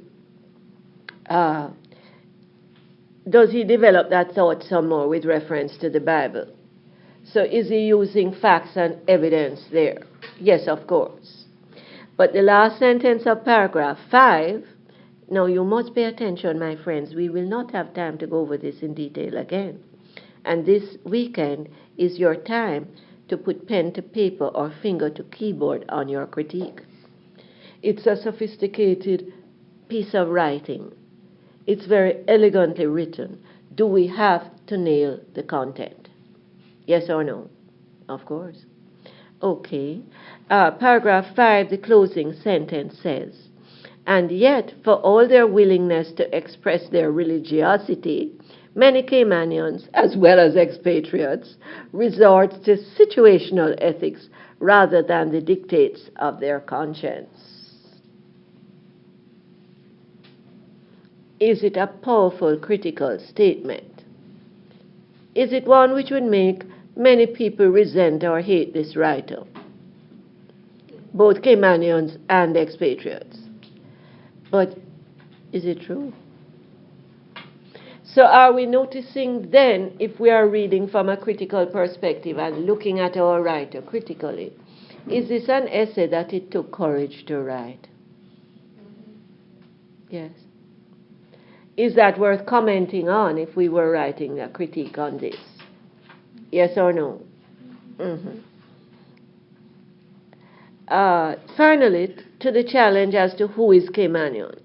Does he develop that thought some more with reference to the Bible? So is he using facts and evidence there? Yes, of course. But the last sentence of paragraph 5, now you must pay attention, my friends. We will not have time to go over this in detail again. And this weekend is your time to put pen to paper or finger to keyboard on your critique. It's a sophisticated piece of writing. It's very elegantly written. Do we have to nail the content? Yes or no? Of course. Okay. Paragraph 5, the closing sentence says, and yet, for all their willingness to express their religiosity, many Caymanians, as well as expatriates, resort to situational ethics rather than the dictates of their conscience. Is it a powerful critical statement? Is it one which would make many people resent or hate this writer, both Caymanians and expatriates? But is it true? So are we noticing then, if we are reading from a critical perspective and looking at our writer critically, is this an essay that it took courage to write? Yes. Is that worth commenting on if we were writing a critique on this? Yes or no? Mhm. Finally, to the challenge as to who is Caymanian.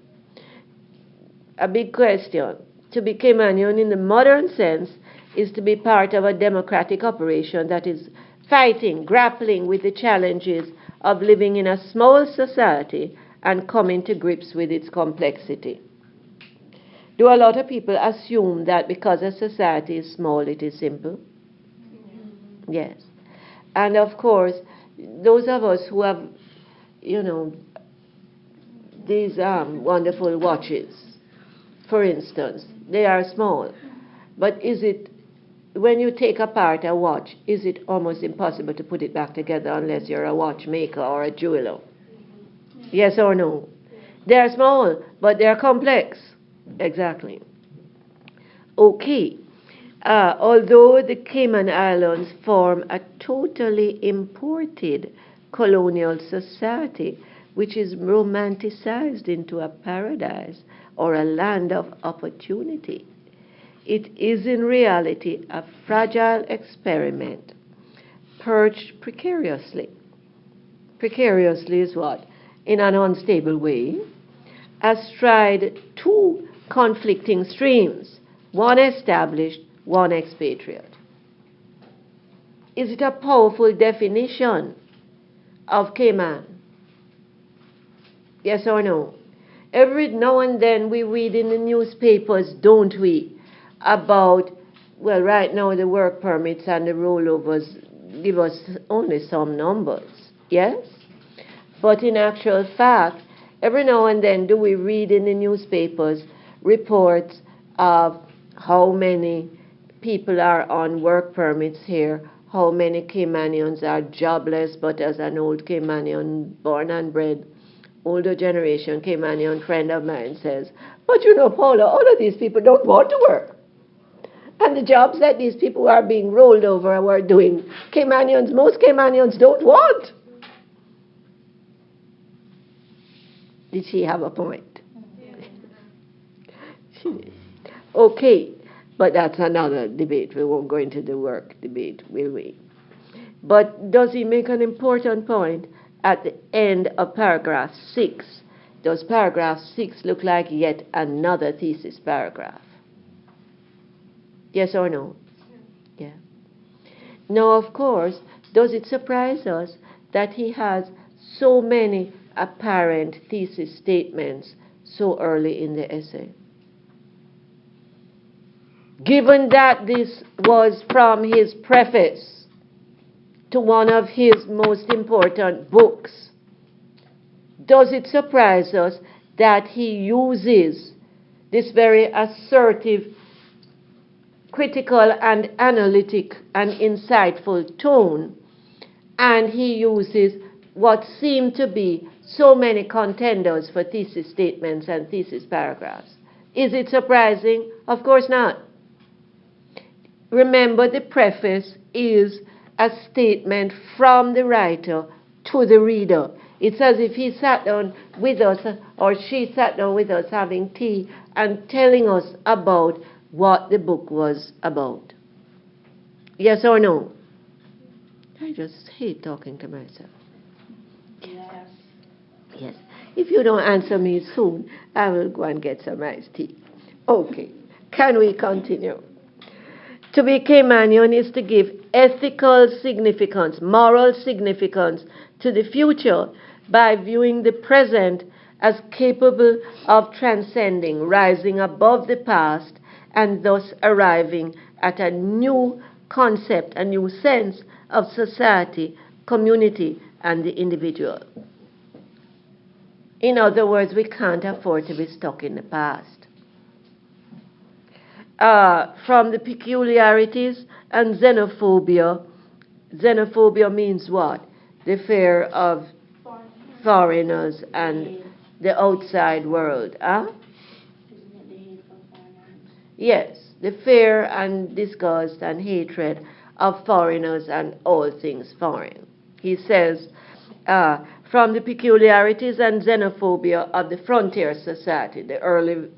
A big question. To be Caymanian in the modern sense is to be part of a democratic operation that is fighting, grappling with the challenges of living in a small society and coming to grips with its complexity. Do a lot of people assume that because a society is small, it is simple? Yes. And of course, those of us who have, these wonderful watches, for instance, they are small. But when you take apart a watch, is it almost impossible to put it back together unless you're a watchmaker or a jeweler? Yes or no? They are small, but they are complex. Exactly. Okay. Although the Cayman Islands form a totally imported colonial society, which is romanticized into a paradise or a land of opportunity, it is in reality a fragile experiment, perched precariously. Precariously is what? In an unstable way, astride two conflicting streams, one established, one expatriate. Is it a powerful definition of Cayman? Yes or no? Every now and then we read in the newspapers, don't we, about, well, right now the work permits and the rollovers give us only some numbers, yes? But in actual fact, every now and then do we read in the newspapers reports of how many people are on work permits here, how many Caymanians are jobless, but as an old Caymanian, born and bred, older generation Caymanian friend of mine says, but Paula, all of these people don't want to work. And the jobs that these people are being rolled over are doing, most Caymanians don't want. Did she have a point? Okay, but that's another debate. We won't go into the work debate, will we? But does he make an important point at the end of paragraph 6? Does paragraph 6 look like yet another thesis paragraph? Yes or no? Yeah. Now, of course, does it surprise us that he has so many apparent thesis statements so early in the essay? Given that this was from his preface to one of his most important books, does it surprise us that he uses this very assertive, critical and analytic and insightful tone, and he uses what seem to be so many contenders for thesis statements and thesis paragraphs? Is it surprising? Of course not. Remember, the preface is a statement from the writer to the reader. It's as if he sat down with us or she sat down with us having tea and telling us about what the book was about. Yes or no? I just hate talking to myself. Yes. Yes. If you don't answer me soon, I will go and get some iced tea. Okay. Can we continue? To be Caymanian is to give ethical significance, moral significance to the future by viewing the present as capable of transcending, rising above the past, and thus arriving at a new concept, a new sense of society, community, and the individual. In other words, we can't afford to be stuck in the past. From the peculiarities and xenophobia. Xenophobia means what? The fear of foreigners and the outside world. Yes, the fear and disgust and hatred of foreigners and all things foreign. He says, from the peculiarities and xenophobia of the frontier society, the early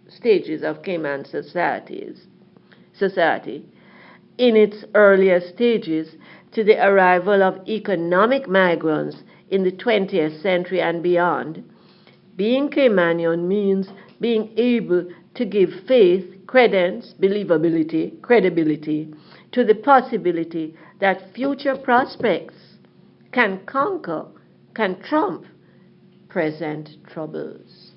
stages of Cayman society, in its earlier stages to the arrival of economic migrants in the 20th century and beyond, being Caymanian means being able to give faith, credence, believability, credibility to the possibility that future prospects can conquer, can trump present troubles.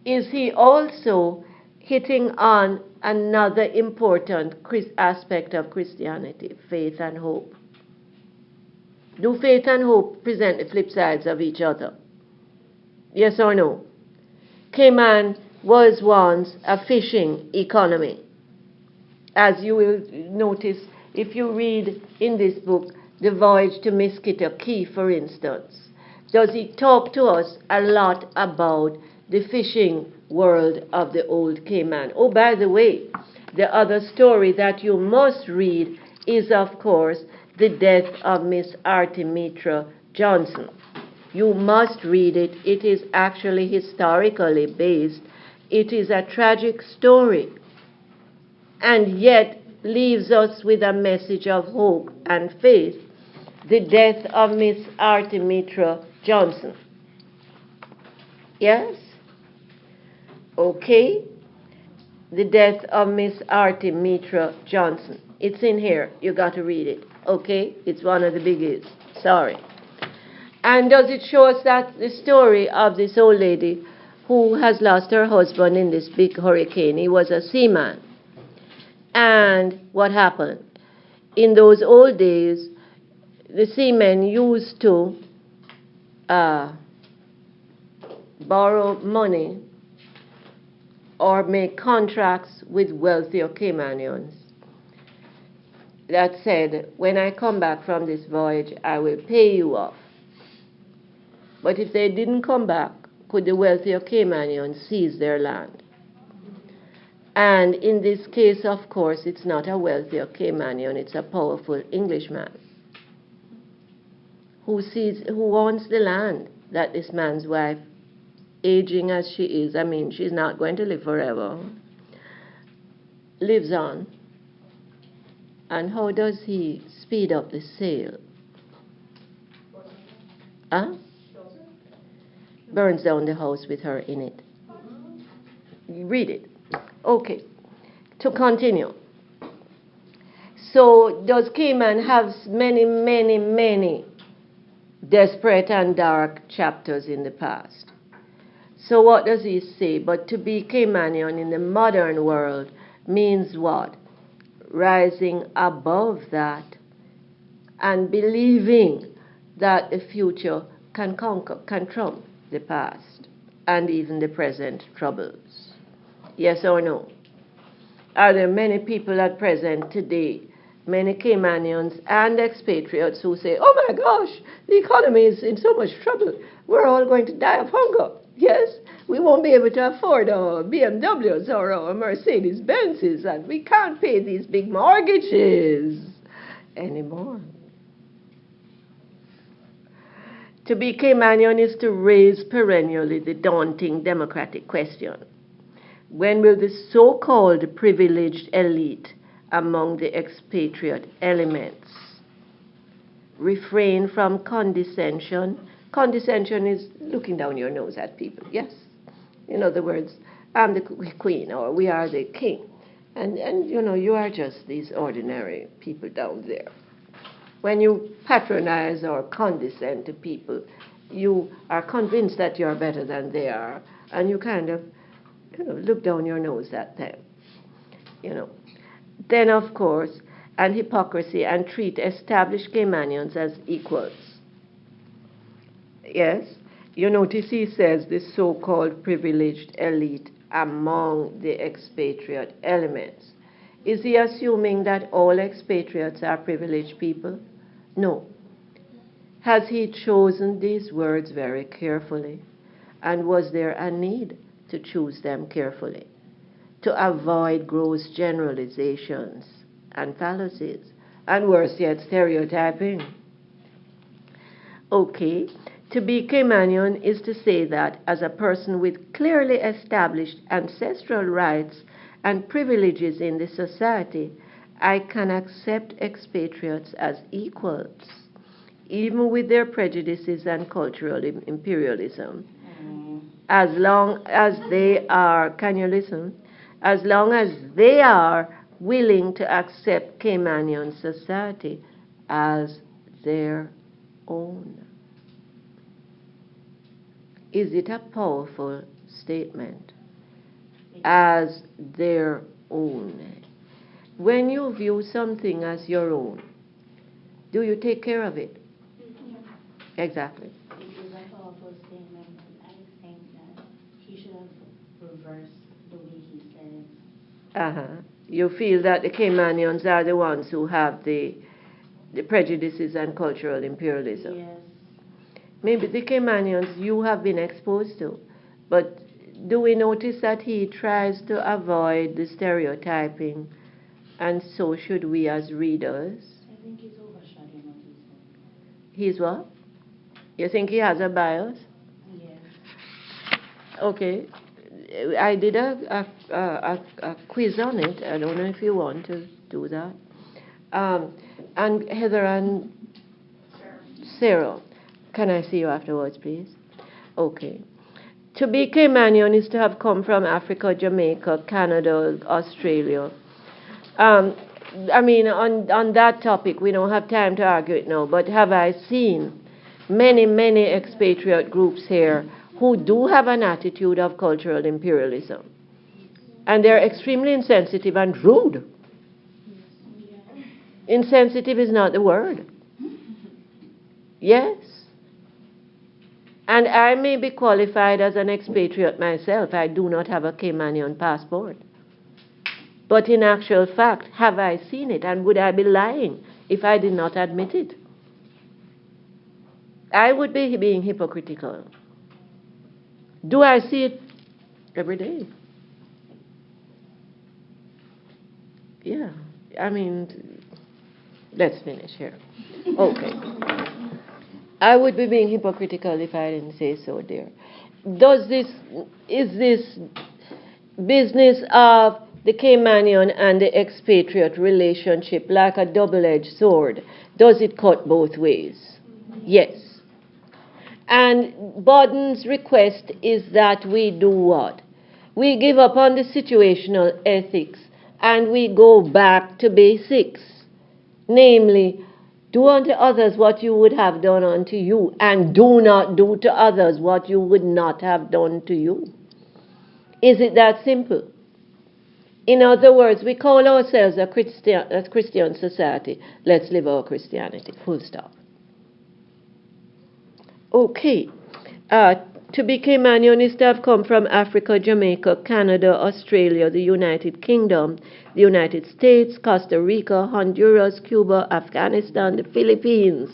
Is he also hitting on another important aspect of Christianity, faith and hope? Do faith and hope present the flip sides of each other? Yes or no? Cayman was once a fishing economy. As you will notice if you read in this book, The Voyage to Mosquito Key, for instance, does he talk to us a lot about the fishing world of the old Cayman? Oh, by the way, the other story that you must read is, of course, the death of Miss Artemitra Johnson. You must read it. It is actually historically based. It is a tragic story, and yet leaves us with a message of hope and faith. The death of Miss Artemitra Johnson. Yes? Okay. The death of Miss Artemitra Johnson. It's in here. You got to read it. Okay? It's one of the biggies. Sorry. And does it show us that the story of this old lady who has lost her husband in this big hurricane? He was a seaman. And what happened? In those old days, the seamen used to borrow money or make contracts with wealthier Caymanians that said, when I come back from this voyage, I will pay you off. But if they didn't come back, could the wealthier Caymanians seize their land? And in this case, of course, it's not a wealthier Caymanian, it's a powerful Englishman who owns the land that this man's wife, aging as she is, I mean, she's not going to live forever, lives on. And how does he speed up the sale? Huh? Burns down the house with her in it. You read it. Okay. To continue. So does Cayman have many, many, many desperate and dark chapters in the past? So what does he say? But to be Caymanian in the modern world means what? Rising above that and believing that the future can conquer, can trump the past and even the present troubles. Yes or no? Are there many people at present today, many Caymanians and expatriates who say, oh my gosh, the economy is in so much trouble, we're all going to die of hunger. Yes, we won't be able to afford our BMWs or our Mercedes-Benzes, and we can't pay these big mortgages anymore. To be Caymanian is to raise perennially the daunting democratic question. When will the so-called privileged elite among the expatriate elements refrain from condescension? Condescension is looking down your nose at people, yes? In other words, I'm the queen, or we are the king. And you know, you are just these ordinary people down there. When you patronize or condescend to people, you are convinced that you're better than they are, and you kind of, look down your nose at them, Then, of course, and hypocrisy, and treat established Caymanians as equals. Yes, you notice he says the so-called privileged elite among the expatriate elements. Is he assuming that all expatriates are privileged people? No. Has he chosen these words very carefully? And was there a need to choose them carefully? To avoid gross generalizations and fallacies, and worse yet, stereotyping. Okay, To be Caymanian is to say that as a person with clearly established ancestral rights and privileges in the society, I can accept expatriates as equals, even with their prejudices and cultural imperialism. As long as they are, can you listen? As long as they are willing to accept Caymanian society as their own. Is it a powerful statement? As their own. When you view something as your own, do you take care of it? Exactly. It is a powerful statement, and I think that he should have reversed the way he said it. Uh-huh. You feel that the Caymanians are the ones who have the prejudices and cultural imperialism. Yes. Maybe the Caymanians you have been exposed to, but do we notice that he tries to avoid the stereotyping, and so should we as readers? I think he's overshadowing what he said. He's what? You think he has a bias? Yes. Okay. I did a quiz on it. I don't know if you want to do that. And Heather and Sarah, can I see you afterwards, please? Okay. To be Caymanian is to have come from Africa, Jamaica, Canada, Australia. I mean, on that topic, we don't have time to argue it now, but have I seen many expatriate groups here who do have an attitude of cultural imperialism? And they're extremely insensitive and rude. Insensitive is not the word. Yes. And I may be qualified as an expatriate myself. I do not have a Caymanian passport. But in actual fact, have I seen it? And would I be lying if I did not admit it? I would be being hypocritical. Do I see it every day? Yeah. I mean, let's finish here. Okay. I would be being hypocritical if I didn't say so, dear. Is this business of the Caymanian and the expatriate relationship like a double-edged sword? Does it cut both ways? Yes. And Borden's request is that we do what? We give up on the situational ethics and we go back to basics. Namely, do unto others what you would have done unto you, and do not do to others what you would not have done to you. Is it that simple? In other words, we call ourselves a Christian society. Let's live our Christianity. Full stop. Okay. To be Caymanian is to have come from Africa, Jamaica, Canada, Australia, the United Kingdom, the United States, Costa Rica, Honduras, Cuba, Afghanistan, the Philippines,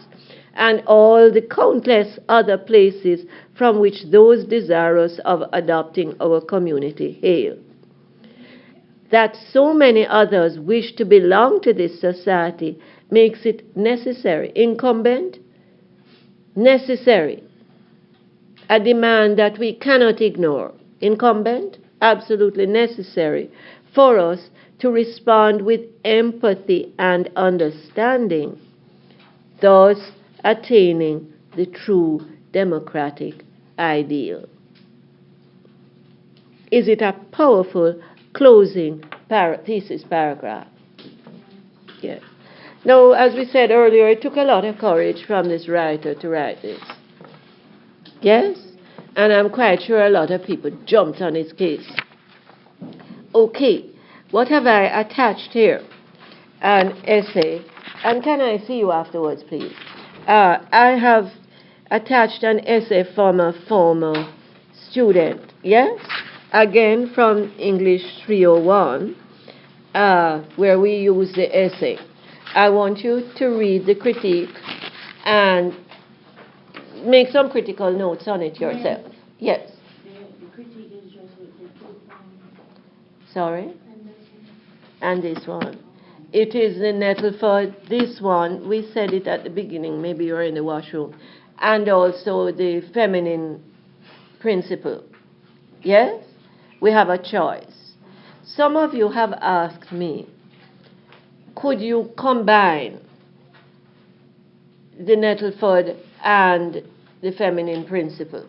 and all the countless other places from which those desirous of adopting our community hail. That so many others wish to belong to this society makes it necessary, incumbent, necessary, a demand that we cannot ignore, incumbent, absolutely necessary for us to respond with empathy and understanding, thus attaining the true democratic ideal. Is it a powerful closing thesis paragraph? Yes. Now, as we said earlier, it took a lot of courage from this writer to write this. Yes? And I'm quite sure a lot of people jumped on his case. Okay, what have I attached here? An essay. And can I see you afterwards, please? I have attached an essay from a former student. Yes? Again, from English 301, where we use the essay. I want you to read the critique and make some critical notes on it yourself. Yes. The critique is just with the 2 points. Sorry? And this one. It is the Nettleford. This one, we said it at the beginning. Maybe you're in the washroom. and also the feminine principle. Yes? We have a choice. Some of you have asked me, could you combine the Nettleford and the feminine principle?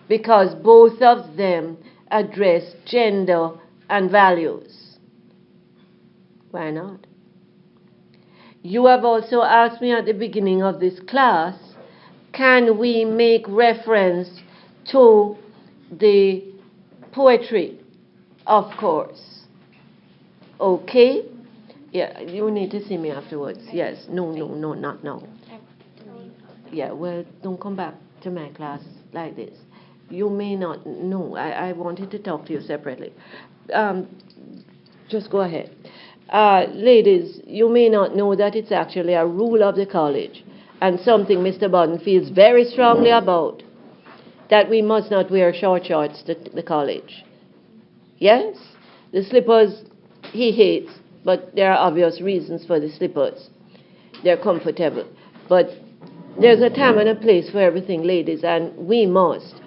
Because both of them address gender and values. Why not? You have also asked me at the beginning of this class, can we make reference to the poetry? Of course. Okay? Yeah, you need to see me afterwards. Yes. No, not now. Yeah, well, don't come back to my class like this. You may not know. I wanted to talk to you separately. Just go ahead. Ladies, you may not know that it's actually a rule of the college and something Mr. Bodden feels very strongly about, that we must not wear short shorts to the college. Yes? The slippers he hates, but there are obvious reasons for the slippers. They're comfortable. But there's a time and a place for everything, ladies, and we must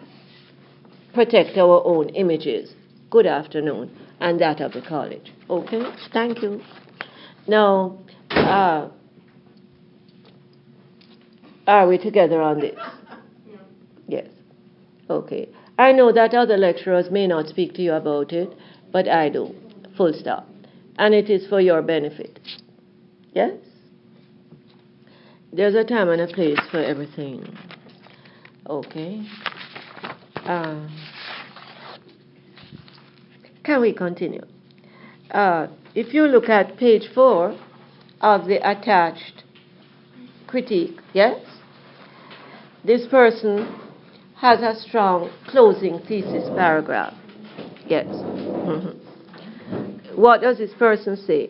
protect our own images. Good afternoon, and that of the college. Okay? Thank you. Now, are we together on this? Yes. Okay. I know that other lecturers may not speak to you about it, but I do. Full stop. And it is for your benefit. Yes? There's a time and a place for everything. Okay. Can we continue? If you look at page 4 of the attached critique, yes? This person has a strong closing thesis paragraph. Yes. What does this person say?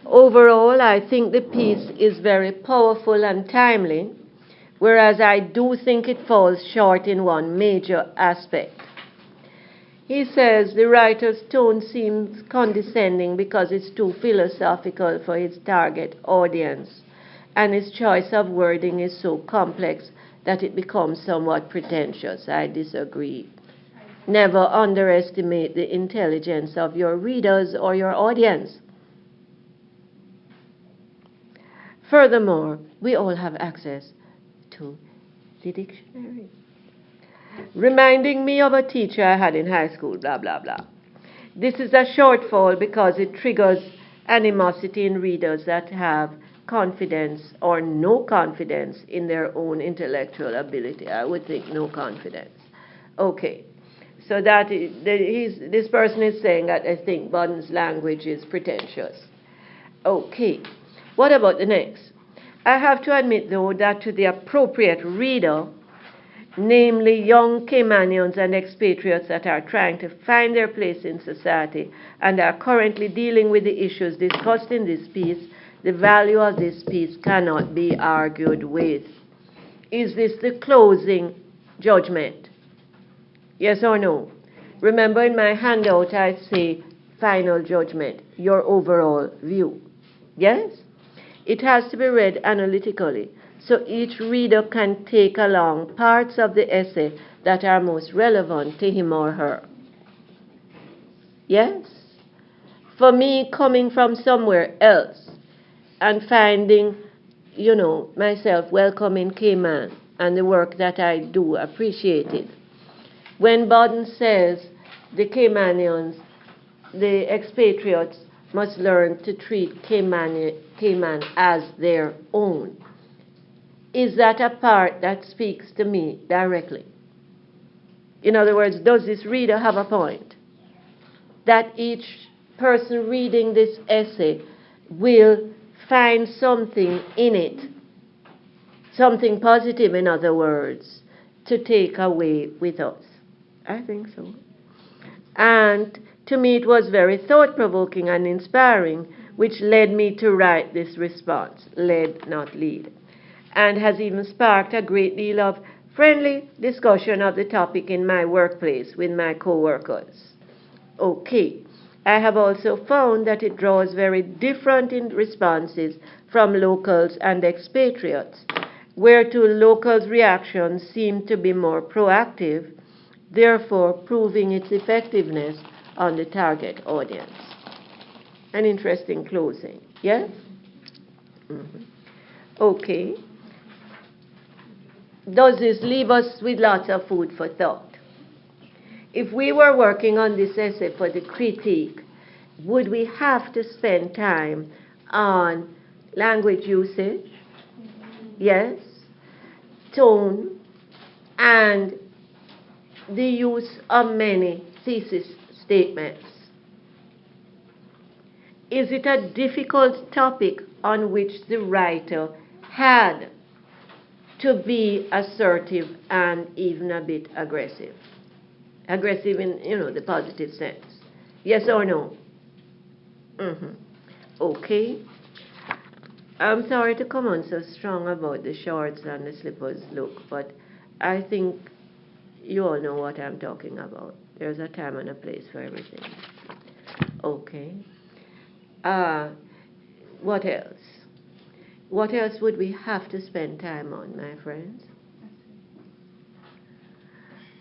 Overall, I think the piece is very powerful and timely, whereas I do think it falls short in one major aspect. He says the writer's tone seems condescending because it's too philosophical for his target audience, and his choice of wording is so complex that it becomes somewhat pretentious. I disagree. Never underestimate the intelligence of your readers or your audience. Furthermore, we all have access to the dictionary. Reminding me of a teacher I had in high school, blah, blah, blah. This is a shortfall because it triggers animosity in readers that have confidence or no confidence in their own intellectual ability. I would think no confidence. Okay. So that this person is saying that I think Bodden's language is pretentious. Okay. What about the next? I have to admit, though, that to the appropriate reader, namely young Caymanians and expatriates that are trying to find their place in society and are currently dealing with the issues discussed in this piece, the value of this piece cannot be argued with. Is this the closing judgment? Yes or no? Remember in my handout I say final judgment, your overall view. Yes? It has to be read analytically, so each reader can take along parts of the essay that are most relevant to him or her. Yes? For me, coming from somewhere else and finding, myself welcome in Cayman and the work that I do appreciated. When Bodden says the Caymanians, the expatriates, must learn to treat Cayman as their own, is that a part that speaks to me directly? In other words, does this reader have a point? That each person reading this essay will find something in it, something positive, in other words, to take away with us. I think so. And to me it was very thought-provoking and inspiring, which led me to write this response, led, not lead, and has even sparked a great deal of friendly discussion of the topic in my workplace with my co-workers. Okay. I have also found that it draws very different in responses from locals and expatriates, whereto locals' reactions seem to be more proactive, therefore proving its effectiveness on the target audience. An interesting closing, yes? Mhm. Okay. Does this leave us with lots of food for thought? If we were working on this essay for the critique, would we have to spend time on language usage? Yes. Tone, and the use of many thesis statements. Is it a difficult topic on which the writer had to be assertive and even a bit aggressive? Aggressive in, the positive sense. Yes or no? Mm-hmm. Okay. I'm sorry to come on so strong about the shorts and the slippers look, but I think you all know what I'm talking about. There's a time and a place for everything. Okay. What else? What else would we have to spend time on, my friends?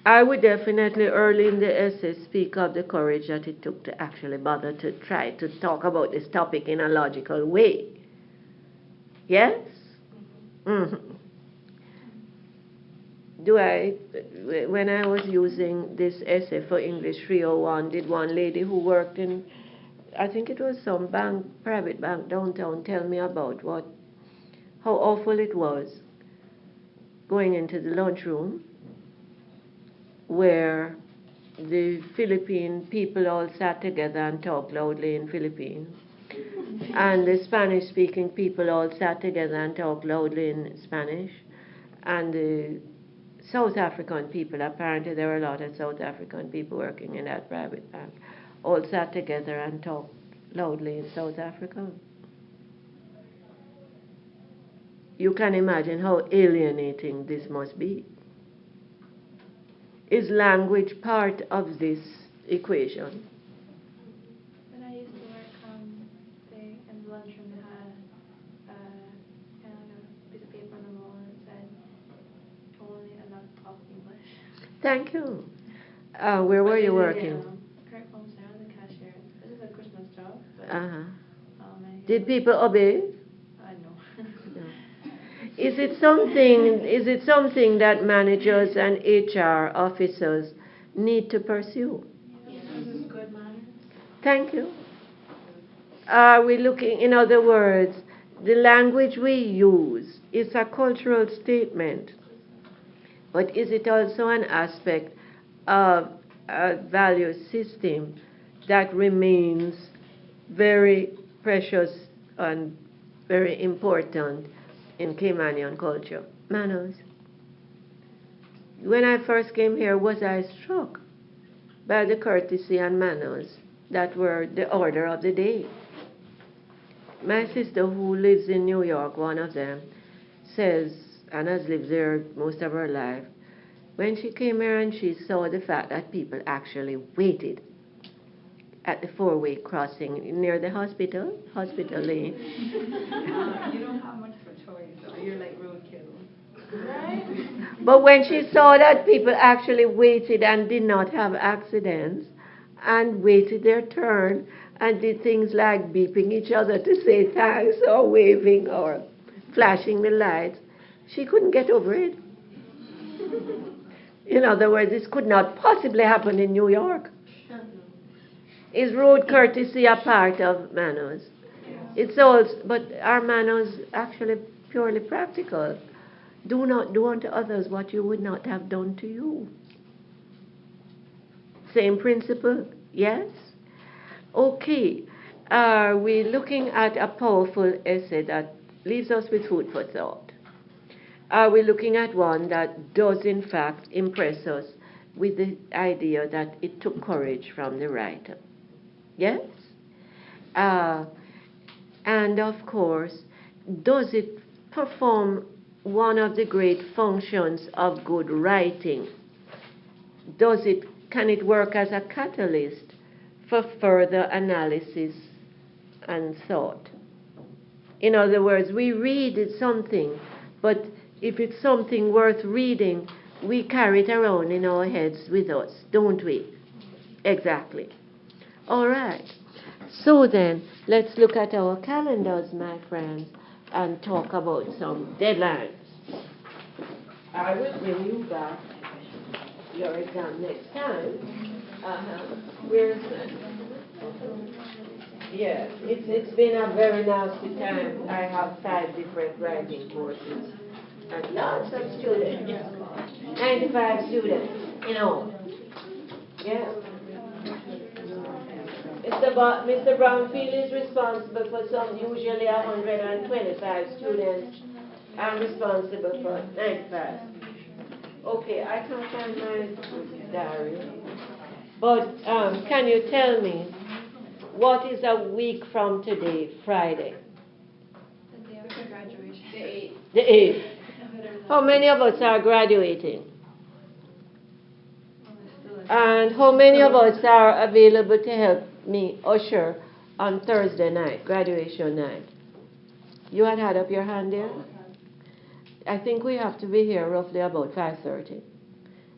I would definitely early in the essay speak of the courage that it took to actually bother to try to talk about this topic in a logical way. Yes? Mm-hmm. When I was using this essay for English 301, did one lady who worked in, I think it was some bank, private bank downtown, tell me about how awful it was going into the lunchroom where the Philippine people all sat together and talked loudly in Philippine, and the Spanish-speaking people all sat together and talked loudly in Spanish, and the South African people, apparently there were a lot of South African people working in that private bank, all sat together and talked loudly in South African. You can imagine how alienating this must be. Is language part of this equation? When I used to work, in the lunchroom, they had kind of a piece of paper on the wall and it said, only and not talk English. Thank you. Where were you working? Correct home, I was a cashier. This is a Christmas job. But, Did people obey? No. No. Is it something that managers and HR officers need to pursue? Yes. This is good manners. Thank you. Are we looking, in other words, the language we use is a cultural statement, but is it also an aspect of a value system that remains very precious and very important in Caymanian culture? Manners. When I first came here, was I struck by the courtesy and manners that were the order of the day. My sister, who lives in New York, one of them, says, and has lived there most of her life, when she came here and she saw the fact that people actually waited at the four-way crossing near the hospital lane. You don't have much of a choice, so you're like roadkill. Right? But when she saw that people actually waited and did not have accidents and waited their turn and did things like beeping each other to say thanks or waving or flashing the lights, she couldn't get over it. In other words, this could not possibly happen in New York. Is road courtesy a part of manners? It's also, but are manners actually purely practical? Do not do unto others what you would not have done to you. Same principle, yes? Okay, are we looking at a powerful essay that leaves us with food for thought? Are we looking at one that does in fact impress us with the idea that it took courage from the writer? Yes? And of course, does it perform one of the great functions of good writing? Can it work as a catalyst for further analysis and thought? In other words, we read something, but if it's something worth reading, we carry it around in our heads with us, don't we? Exactly. All right. So then, let's look at our calendars, my friends, and talk about some deadlines. I will bring you back your exam next time. Where's that? Yes, it's been a very nasty time. I have 5 different writing courses and lots of students. 95 students in all. Yeah. Mr. Brownfield is responsible for usually 125 students. I'm responsible for 95. Okay, I can't find my diary. But can you tell me, what is a week from today, Friday? The day after graduation. The 8th. The 8th. How many of us are graduating? And how many of us are available to help me usher on Thursday night, graduation night? You had up your hand there? I think we have to be here roughly about 5:30.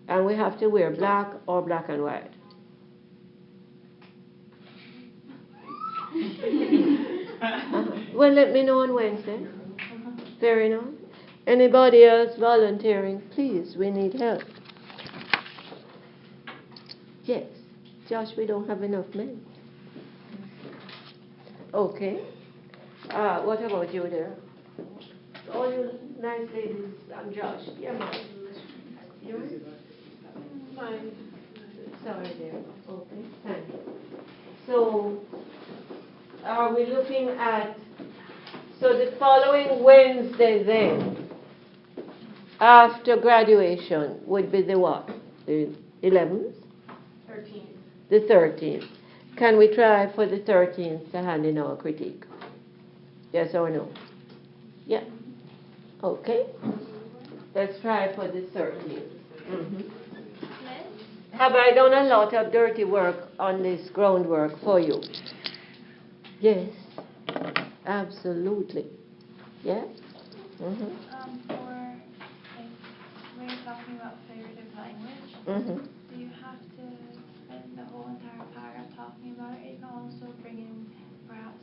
And we have to wear black or black and white. Well, let me know on Wednesday. Fair enough. Anybody else volunteering? Please, we need help. Yes. Josh, we don't have enough men. Okay. What about you there? All you nice ladies, I'm Josh. Yeah, ma'am. You're fine. Sorry there. Okay, thank you. So, are we looking at, so the following Wednesday then, after graduation, would be the what? The 11th? 13th. The 13th. Can we try for the 13th to hand in our critique? Yes or no? Yeah. Okay. Let's try for the 13th. Mm-hmm. Have I done a lot of dirty work on this groundwork for you? Yes. Absolutely. Yeah? Mm-hmm. For, like, when you're talking about figurative language, Mm-hmm. do you have to spend the whole entire paragraph talking about it? You can also bring in, perhaps,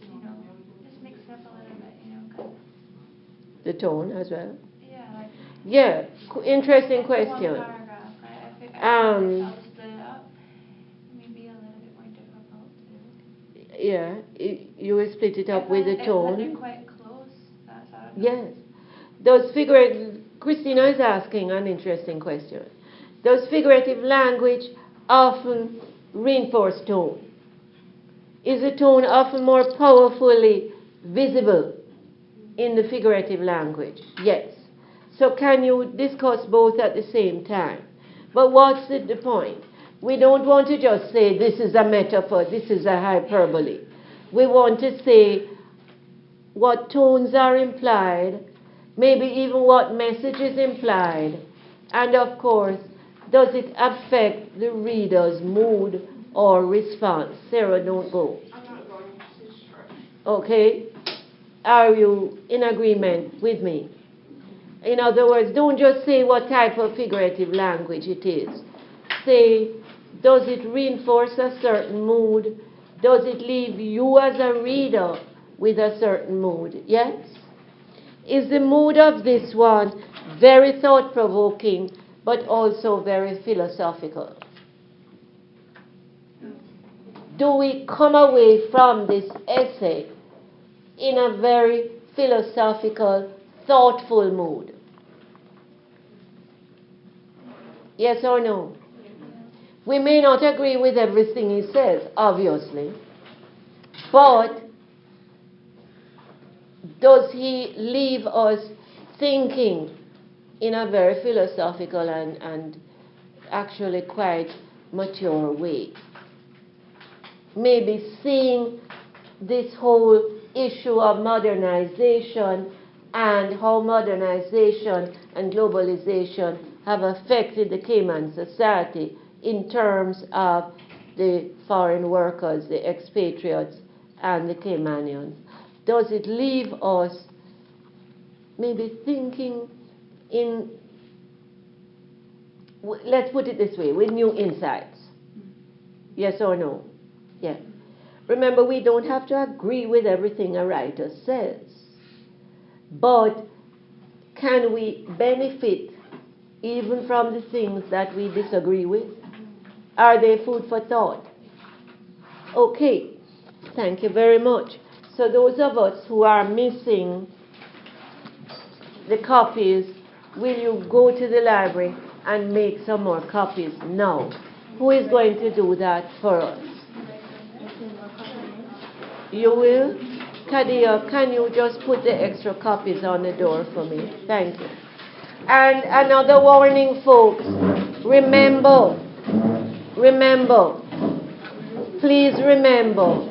just mix it up a little bit, kind of. The tone as well? Yeah, like. Yeah. Interesting One question. paragraph, right? If Um, I'll split it up, maybe a little bit more difficult to. Yeah. You will split it up with the If they're tone? quite close, that's how. Yes. Does figurative, Christina is asking an interesting question. Does figurative language often reinforce tone? Is the tone often more powerfully visible in the figurative language? Yes. So can you discuss both at the same time? But what's the point? We don't want to just say this is a metaphor, this is a hyperbole. We want to say what tones are implied, maybe even what message is implied, and of course, does it affect the reader's mood or response? Sarah, don't go. I'm not going to sure. Okay? Are you in agreement with me? In other words, don't just say what type of figurative language it is. Say, does it reinforce a certain mood? Does it leave you as a reader with a certain mood? Yes? Is the mood of this one very thought-provoking, but also very philosophical? Do we come away from this essay in a very philosophical, thoughtful mood? Yes or no? We may not agree with everything he says, obviously, but does he leave us thinking in a very philosophical and actually quite mature way? Maybe seeing this whole issue of modernization and how modernization and globalization have affected the Cayman society in terms of the foreign workers, the expatriates, and the Caymanians. Does it leave us maybe thinking let's put it this way, with new insights. Yes or no? Yes. Remember, we don't have to agree with everything a writer says, but can we benefit even from the things that we disagree with? Are they food for thought? Okay, thank you very much. So those of us who are missing the copies, will you go to the library and make some more copies now? Who is going to do that for us? You will? Kadia, can you just put the extra copies on the door for me? Thank you. And another warning, folks. Remember, please remember,